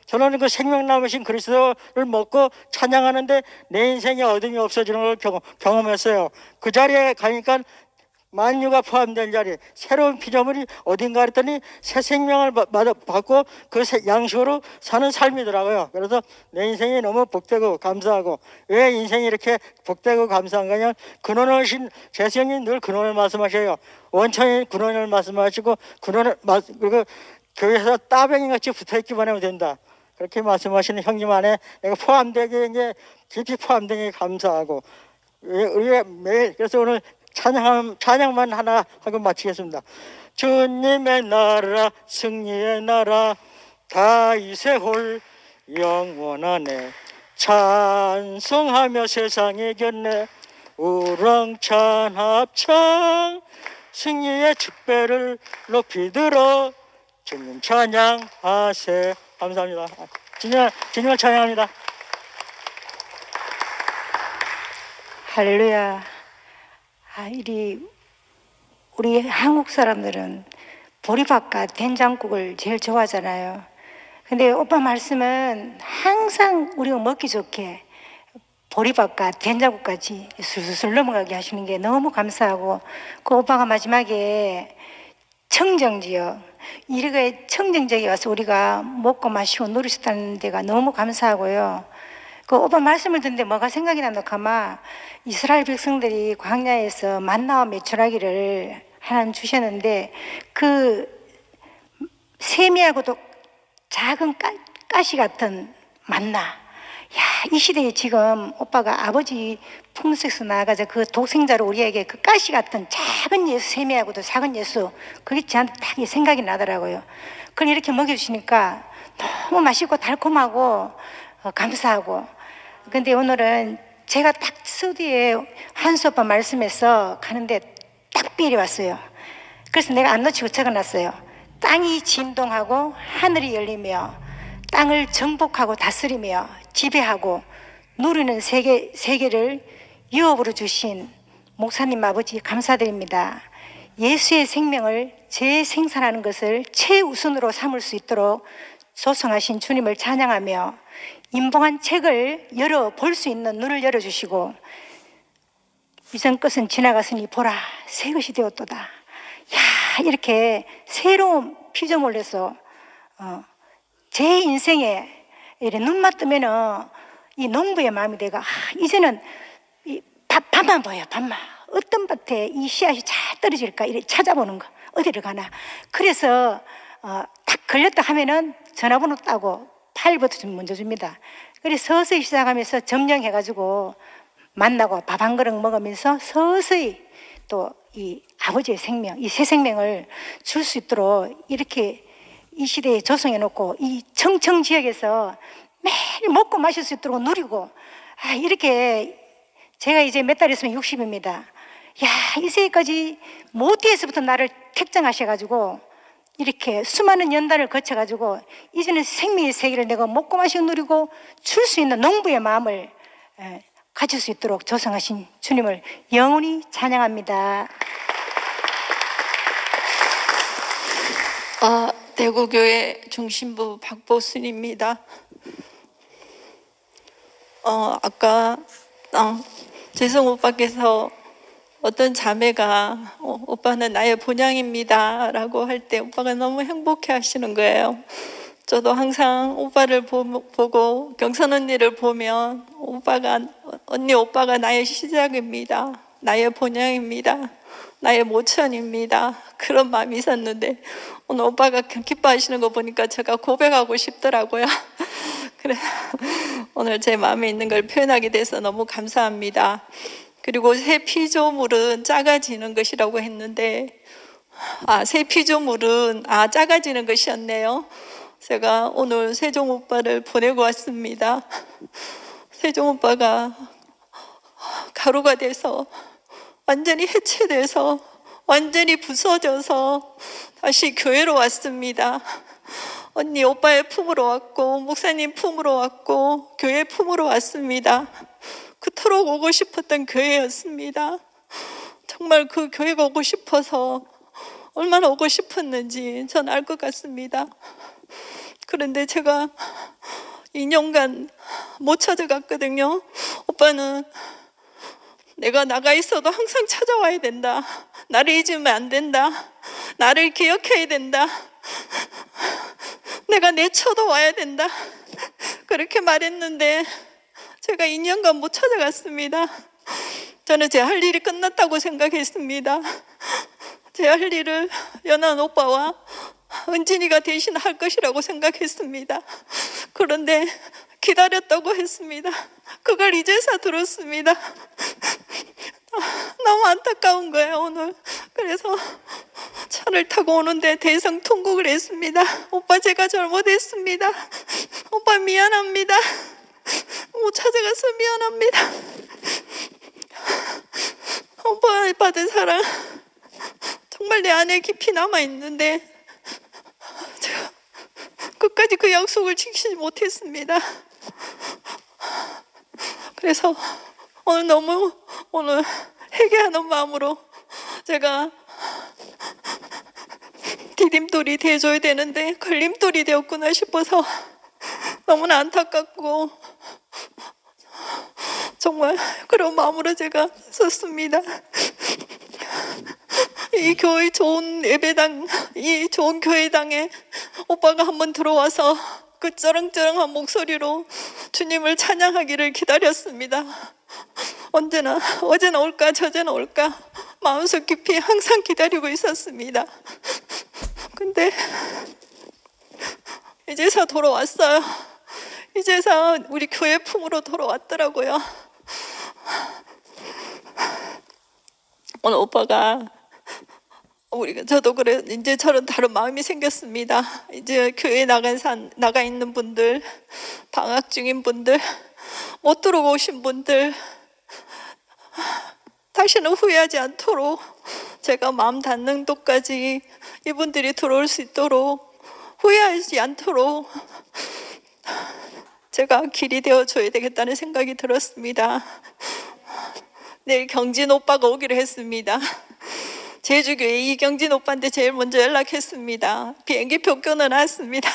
저는 그 생명 남으신 그리스도를 먹고 찬양하는데 내 인생에 어둠이 없어지는 걸 경험했어요. 그 자리에 가니까 만유가 포함된 자리, 새로운 피조물이 어딘가 했더니 새 생명을 받고 그 양식으로 사는 삶이더라고요. 그래서 내 인생이 너무 복되고 감사하고 왜 인생이 이렇게 복되고 감사한 거냐? 근원을 신 재승형님 늘 근원을 말씀하셔요. 원천인 근원을 말씀하시고 그리고 교회에서 따뱅이 같이 붙어있기만 하면 된다. 그렇게 말씀하시는 형님 안에 내가 포함되게 이제 깊이 포함되게 감사하고 우리가 매일 그래서 오늘 찬양만 하나 하고 마치겠습니다. 주님의 나라 승리의 나라 다윗의 홀 영원하네 찬송하며 세상에 겼네 우렁찬 합창 승리의 축배를 높이 들어 주님 찬양하세. 감사합니다. 주님을 찬양합니다. 할렐루야. 우리 한국 사람들은 보리밥과 된장국을 제일 좋아하잖아요. 근데 오빠 말씀은 항상 우리가 먹기 좋게 보리밥과 된장국까지 술술 넘어가게 하시는 게 너무 감사하고, 그 오빠가 마지막에 청정지역, 이렇게 청정지역에 와서 우리가 먹고 마시고 누리셨다는 데가 너무 감사하고요. 그 오빠 말씀을 듣는데 뭐가 생각이 나노 가마, 이스라엘 백성들이 광야에서 만나와 메추라기를 하나님 주셨는데 그 세미하고도 작은 가시 같은 만나, 야, 이 시대에 지금 오빠가 아버지 풍속에서 나아가서 그 독생자로 우리에게 그 가시 같은 작은 예수, 세미하고도 작은 예수, 그게 저한테 딱 생각이 나더라고요. 그걸 이렇게 먹여주시니까 너무 맛있고 달콤하고 감사하고. 근데 오늘은 제가 딱 스튜디오에 한수 오빠 말씀에서 가는데 딱 비엘이 왔어요. 그래서 내가 안 놓치고 적어놨어요. 땅이 진동하고 하늘이 열리며 땅을 정복하고 다스리며 지배하고 누리는 세계를 유업으로 주신 목사님 아버지 감사드립니다. 예수의 생명을 재생산하는 것을 최우선으로 삼을 수 있도록 조성하신 주님을 찬양하며 임봉한 책을 열어볼 수 있는 눈을 열어주시고 이전 것은 지나갔으니 보라 새 것이 되었도다. 야, 이렇게 새로운 피조물을 해서 제 인생에 이래 눈만 뜨면은 이 농부의 마음이 내가 이제는 밤만 보여. 밤만 어떤 밭에 이 씨앗이 잘 떨어질까 이래 찾아보는 거, 어디를 가나. 그래서 딱 걸렸다 하면은 전화번호 따고 파일부터 좀 먼저 줍니다. 그래서 서서히 시작하면서 점령해가지고 만나고 밥 한 그릇 먹으면서 서서히 또 이 아버지의 생명, 이 새 생명을 줄 수 있도록 이렇게 이 시대에 조성해 놓고 이 청청 지역에서 매일 먹고 마실 수 있도록 누리고, 이렇게 제가 이제 몇 달 있으면 60입니다. 야, 이 세계까지 모태에서부터 나를 택정하셔가지고 이렇게 수많은 연단을 거쳐가지고 이제는 생명의 세계를 내가 먹고 마시고 누리고 줄 수 있는 농부의 마음을 가질 수 있도록 조성하신 주님을 영원히 찬양합니다. 대구교회 중심부 박보순입니다. 아까 재성 오빠께서 어떤 자매가 오빠는 나의 본향입니다 라고 할 때 오빠가 너무 행복해 하시는 거예요. 저도 항상 오빠를 보고 경선 언니를 보면 오빠가 나의 시작입니다. 나의 본향입니다. 나의 모천입니다. 그런 마음이 있었는데 오늘 오빠가 기뻐하시는 거 보니까 제가 고백하고 싶더라고요. 그래서 오늘 제 마음에 있는 걸 표현하게 돼서 너무 감사합니다. 그리고 새 피조물은 작아지는 것이라고 했는데 새 피조물은 작아지는 것이었네요. 제가 오늘 세종 오빠를 보내고 왔습니다. 세종 오빠가 가루가 돼서 완전히 해체돼서 완전히 부서져서 다시 교회로 왔습니다. 언니 오빠의 품으로 왔고 목사님 품으로 왔고 교회 품으로 왔습니다. 그토록 오고 싶었던 교회였습니다. 정말 그 교회가 오고 싶어서 얼마나 오고 싶었는지 전 알 것 같습니다. 그런데 제가 2년간 못 찾아갔거든요. 오빠는 내가 나가 있어도 항상 찾아와야 된다. 나를 잊으면 안 된다. 나를 기억해야 된다. 내가 내쳐도 와야 된다. 그렇게 말했는데 제가 2년간 못 찾아갔습니다. 저는 제 할 일이 끝났다고 생각했습니다. 제 할 일을 연한 오빠와 은진이가 대신 할 것이라고 생각했습니다. 그런데 기다렸다고 했습니다. 그걸 이제서 들었습니다. 너무 안타까운 거예요 오늘. 그래서 차를 타고 오는데 대성통곡을 했습니다. 오빠 제가 잘못했습니다. 오빠 미안합니다. 못 찾아가서 미안합니다. 오빠 받은 사랑 정말 내 안에 깊이 남아있는데 끝까지 그 약속을 지키지 못했습니다. 그래서 오늘 회개하는 마음으로 제가 디딤돌이 돼줘야 되는데 걸림돌이 되었구나 싶어서 너무나 안타깝고 정말 그런 마음으로 제가 썼습니다. 이 교회 좋은 예배당, 이 좋은 교회당에 오빠가 한번 들어와서 그 쩌렁쩌렁한 목소리로 주님을 찬양하기를 기다렸습니다. 언제나 어제나 올까 저제나 올까 마음속 깊이 항상 기다리고 있었습니다. 근데 이제서 돌아왔어요. 이제서 우리 교회 품으로 돌아왔더라고요. 오늘 오빠가 저도 그래 이제 저런 다른 마음이 생겼습니다. 이제 교회 나가 있는 분들, 방학 중인 분들, 못 들어오고 오신 분들 다시는 후회하지 않도록 제가 마음 닿는 곳까지 이분들이 들어올 수 있도록 후회하지 않도록 제가 길이 되어줘야 되겠다는 생각이 들었습니다. 내일 경진 오빠가 오기로 했습니다. 제주교회 이경진 오빠한테 제일 먼저 연락했습니다. 비행기표 끊어놨습니다.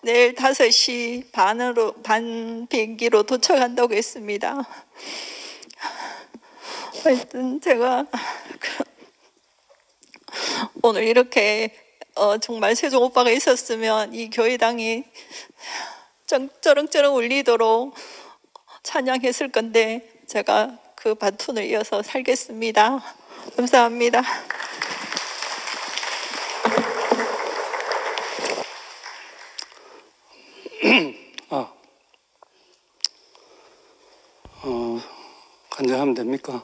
내일 5시 반 비행기로 도착한다고 했습니다. 하여튼 제가 오늘 이렇게 정말 세종 오빠가 있었으면 이 교회당이 쩌렁쩌렁 울리도록 찬양했을 건데 제가 그 바톤을 이어서 살겠습니다. 감사합니다. 간증하면 됩니까?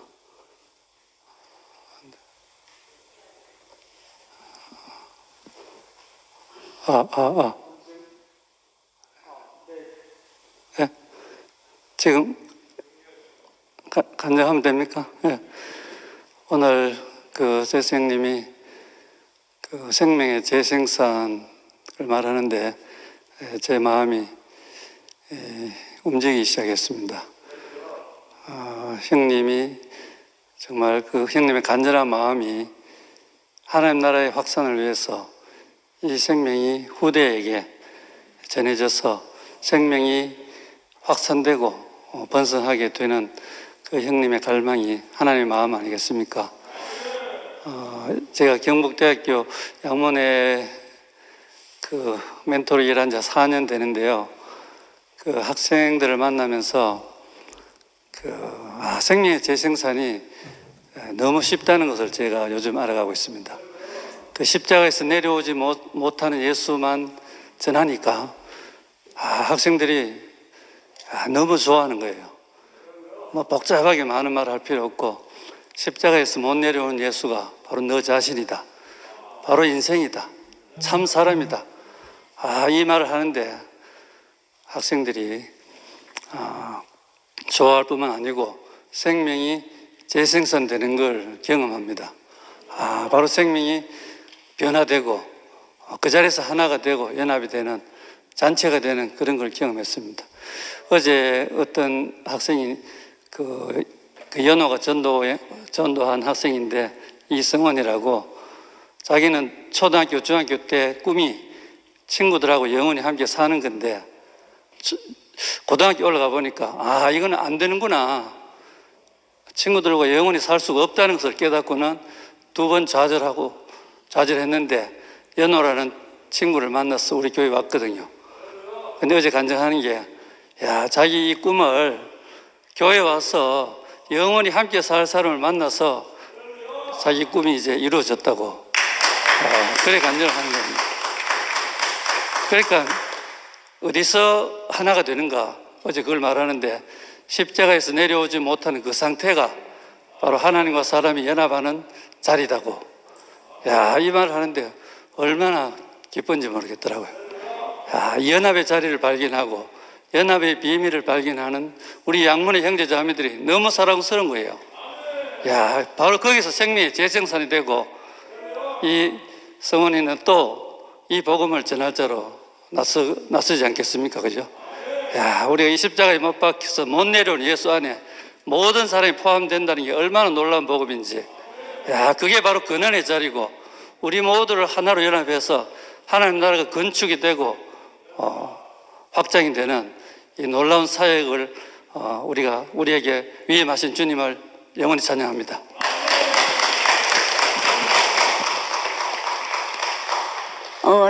네. 지금 간증하면 됩니까? 네. 오늘 그 재생님이 그 생명의 재생산을 말하는데 제 마음이 움직이기 시작했습니다. 형님이 정말 그 형님의 간절한 마음이 하나님 나라의 확산을 위해서 이 생명이 후대에게 전해져서 생명이 확산되고 번성하게 되는 그 형님의 갈망이 하나님의 마음 아니겠습니까? 제가 경북대학교 양문에 그 멘토로 일한 지 4년 되는데요. 그 학생들을 만나면서 생명의 재생산이 너무 쉽다는 것을 제가 요즘 알아가고 있습니다. 그 십자가에서 내려오지 못하는 예수만 전하니까 학생들이 너무 좋아하는 거예요. 뭐 복잡하게 많은 말을 할 필요 없고 십자가에서 못 내려온 예수가 바로 너 자신이다. 바로 인생이다. 참 사람이다. 이 말을 하는데 학생들이 좋아할 뿐만 아니고 생명이 재생산되는 걸 경험합니다. 바로 생명이 변화되고 그 자리에서 하나가 되고 연합이 되는 잔체가 되는 그런 걸 경험했습니다. 어제 어떤 학생이 그 연호가 전도한 학생인데 이성원이라고 자기는 초등학교, 중학교 때 꿈이 친구들하고 영원히 함께 사는 건데 고등학교 올라가 보니까 이건 안 되는구나. 친구들과 영원히 살 수가 없다는 것을 깨닫고는 2번 좌절했는데 연호라는 친구를 만나서 우리 교회 왔거든요. 근데 어제 간증하는 게 자기 이 꿈을 교회 와서 영원히 함께 살 사람을 만나서 자기 꿈이 이제 이루어졌다고 그래 간증을 하는 겁니다. 그러니까 어디서 하나가 되는가? 어제 그걸 말하는데 십자가에서 내려오지 못하는 그 상태가 바로 하나님과 사람이 연합하는 자리다고. 이 말을 하는데 얼마나 기쁜지 모르겠더라고요. 연합의 자리를 발견하고 연합의 비밀을 발견하는 우리 양문의 형제 자매들이 너무 사랑스러운 거예요. 바로 거기서 생명의 재생산이 되고 이 성원이는 또 이 복음을 전할 자로 나서지 않겠습니까? 그죠? 야, 우리가 이 십자가에 못 박혀서 못 내려온 예수 안에 모든 사람이 포함된다는 게 얼마나 놀라운 복음인지. 야, 그게 바로 근원의 자리고 우리 모두를 하나로 연합해서 하나님 나라가 건축이 되고 확장이 되는 이 놀라운 사역을 우리에게 위임하신 주님을 영원히 찬양합니다.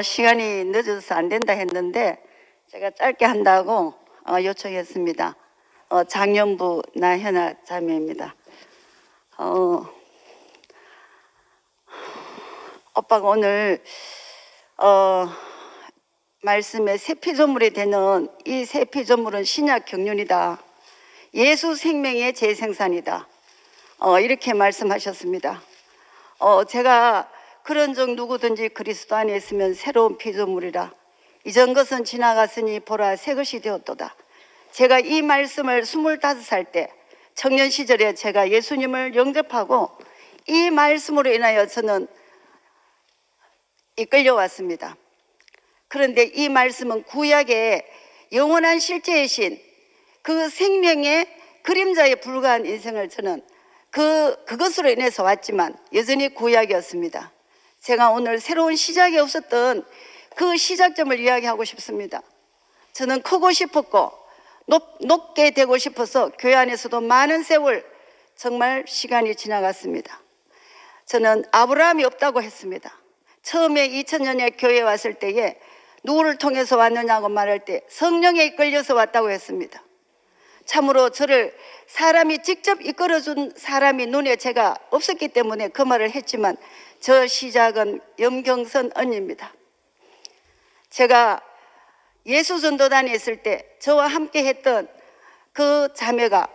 시간이 늦어서 안 된다 했는데 제가 짧게 한다고 요청했습니다. 장년부 나현아 자매입니다. 오빠가 오늘 말씀에 새 피조물이 되는 이 새 피조물은 신약 경륜이다. 예수 생명의 재생산이다. 이렇게 말씀하셨습니다. 제가 그런 적 누구든지 그리스도 안에 있으면 새로운 피조물이라. 이전 것은 지나갔으니 보라 새 것이 되었도다. 제가 이 말씀을 25살 때 청년 시절에 제가 예수님을 영접하고 이 말씀으로 인하여 저는 이끌려왔습니다. 그런데 이 말씀은 구약의 영원한 실제이신 그 생명의 그림자에 불과한 인생을 저는 그것으로 인해서 왔지만 여전히 구약이었습니다. 제가 오늘 새로운 시작이 없었던 그 시작점을 이야기하고 싶습니다. 저는 크고 싶었고 높게 되고 싶어서 교회 안에서도 많은 세월 정말 시간이 지나갔습니다. 저는 아브라함이 없다고 했습니다. 처음에 2000년에 교회에 왔을 때에 누구를 통해서 왔느냐고 말할 때 성령에 이끌려서 왔다고 했습니다. 참으로 저를 사람이 직접 이끌어준 사람이 눈에 제가 없었기 때문에 그 말을 했지만 저 시작은 염경선 언니입니다. 제가 예수전도단에 있을 때 저와 함께 했던 그 자매가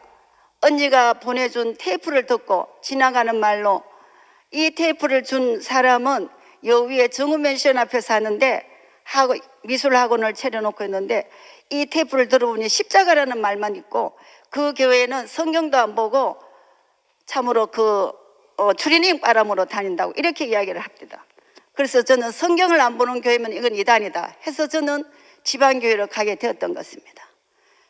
언니가 보내준 테이프를 듣고 지나가는 말로 이 테이프를 준 사람은 여 위에 정우맨션 앞에 사는데 미술학원을 차려놓고 있는데 이 테이프를 들어보니 십자가라는 말만 있고 그 교회는 성경도 안 보고 참으로 추리닝 바람으로 다닌다고 이렇게 이야기를 합니다. 그래서 저는 성경을 안 보는 교회면 이건 이단이다 해서 저는 지방교회로 가게 되었던 것입니다.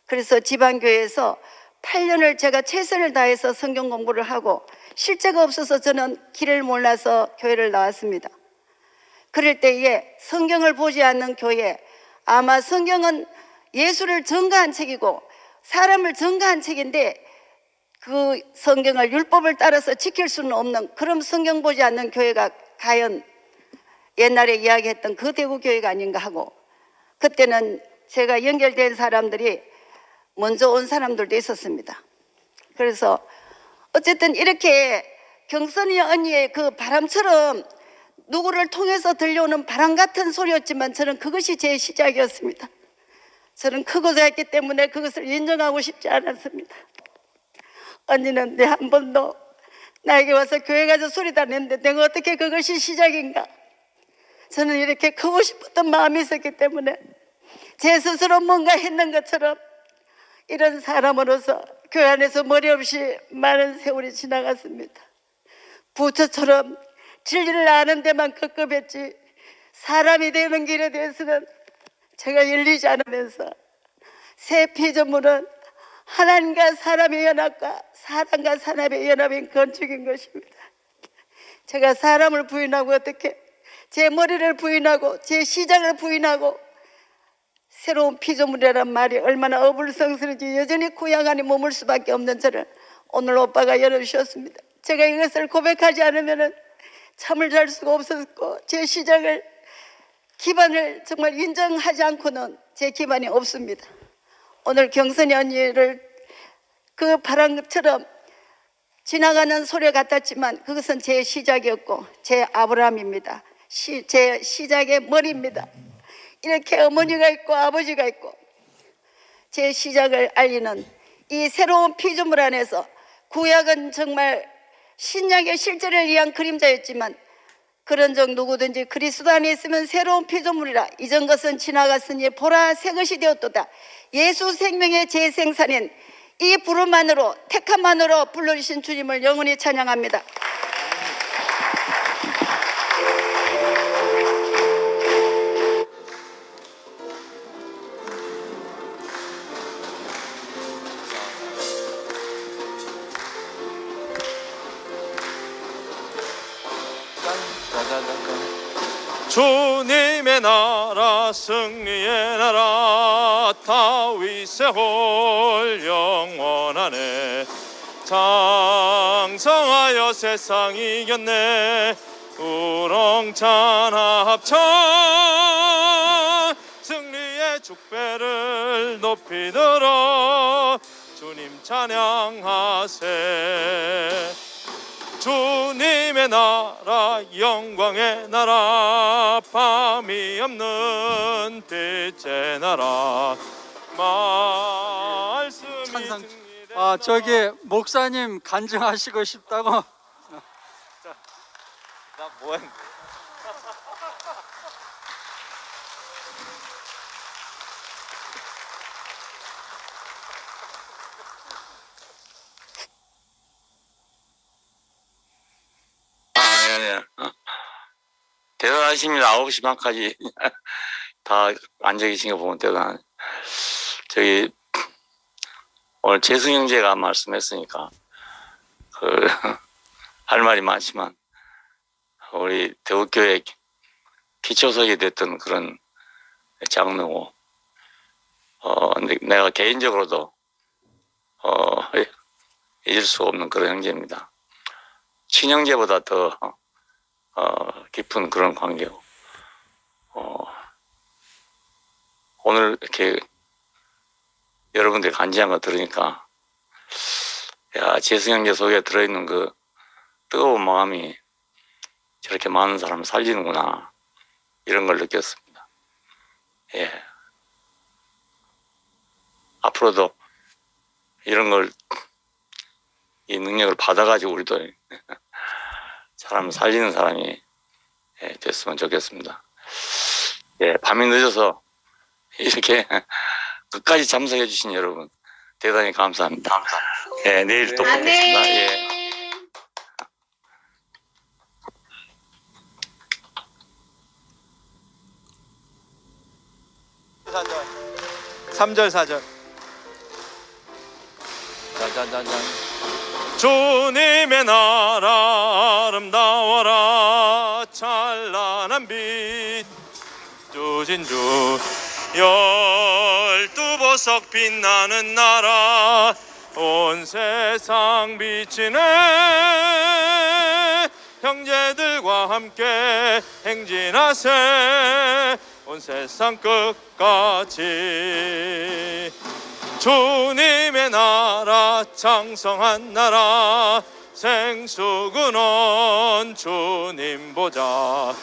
그래서 지방교회에서 8년을 제가 최선을 다해서 성경 공부를 하고 실제가 없어서 저는 길을 몰라서 교회를 나왔습니다. 그럴 때에 성경을 보지 않는 교회, 아마 성경은 예수를 전가한 책이고 사람을 전가한 책인데 그 성경을 율법을 따라서 지킬 수는 없는 그런 성경 보지 않는 교회가 과연 옛날에 이야기했던 그 대구교회가 아닌가 하고 그때는 제가 연결된 사람들이 먼저 온 사람들도 있었습니다. 그래서 어쨌든 이렇게 경선이 언니의 그 바람처럼 누구를 통해서 들려오는 바람 같은 소리였지만 저는 그것이 제 시작이었습니다. 저는 크고자 했기 때문에 그것을 인정하고 싶지 않았습니다. 언니는 내 한 번도 나에게 와서 교회 가서 소리 다 냈는데 내가 어떻게 그것이 시작인가. 저는 이렇게 크고 싶었던 마음이 있었기 때문에 제 스스로 뭔가 했는 것처럼 이런 사람으로서 교회 안에서 머리 없이 많은 세월이 지나갔습니다. 부처처럼 진리를 아는 데만 급급했지 사람이 되는 길에 대해서는 제가 열리지 않으면서 새 피조물은 하나님과 사람의 연합과 사람과 사람의 연합인 건축인 것입니다. 제가 사람을 부인하고 어떻게 제 머리를 부인하고 제 시작을 부인하고 새로운 피조물이라는 말이 얼마나 어불성설인지 여전히 구약 안에 머물 수밖에 없는 저를 오늘 오빠가 열어주셨습니다. 제가 이것을 고백하지 않으면 잠을 잘 수가 없었고 제 시작을 기반을 정말 인정하지 않고는 제 기반이 없습니다. 오늘 경선이 언니를 그 바람처럼 지나가는 소리 같았지만 그것은 제 시작이었고 제 아브라함입니다. 제 시작의 머리입니다. 이렇게 어머니가 있고 아버지가 있고 제 시작을 알리는 이 새로운 피조물 안에서 구약은 정말 신약의 실제를 위한 그림자였지만 그런 적 누구든지 그리스도 안에 있으면 새로운 피조물이라. 이전 것은 지나갔으니 보라 새 것이 되었도다. 예수 생명의 재생산인 이 부름만으로 택함만으로 불러주신 주님을 영원히 찬양합니다. 주님의 나라 승리의 나라 다윗의 홀 영원하네. 장성하여 세상 이겼네. 우렁찬 합천 승리의 축배를 높이 들어 주님 찬양하세. 주님의 나라 영광의 나라 밤이 없는 빛의 나라 말씀이 찬상. 저기 목사님 간증하시고 싶다고. 나 뭐야? 네. 대단하십니다. 9시 반까지 다 앉아 계신 거 보면 대단한. 저기 오늘 재승 형제가 말씀했으니까 할 말이 많지만 우리 대구교회 기초석이 됐던 그런 장로고 근데 내가 개인적으로도 잊을 수 없는 그런 형제입니다. 친형제보다 더 깊은 그런 관계고 오늘 이렇게 여러분들이 간지한 거 들으니까 야, 재승 형제 속에 들어있는 그 뜨거운 마음이 저렇게 많은 사람을 살리는구나 이런 걸 느꼈습니다. 예. 앞으로도 이런 걸 이 능력을 받아가지고 우리도 사람을 살리는 사람이 됐으면 좋겠습니다. 예, 밤이 늦어서 이렇게 끝까지 참석해 주신 여러분 대단히 감사합니다. 예, 내일 또 뵙겠습니다. 예. 삼절 4절. 짠짠짠짠. 주님의 나라 아름다워라 찬란한 빛 주신 주 12보석 빛나는 나라 온 세상 비치네. 형제들과 함께 행진하세 온 세상 끝까지. 주님의 나라 장성한 나라 생수근원 주님 보자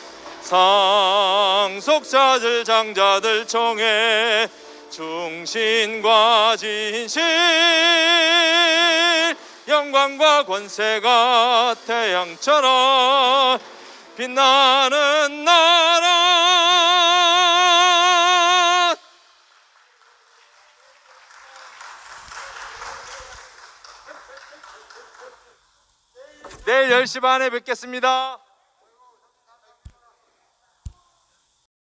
상속자들 장자들 총회 충신과 진실 영광과 권세가 태양처럼 빛나는 나라. 내일 10시 반에 뵙겠습니다.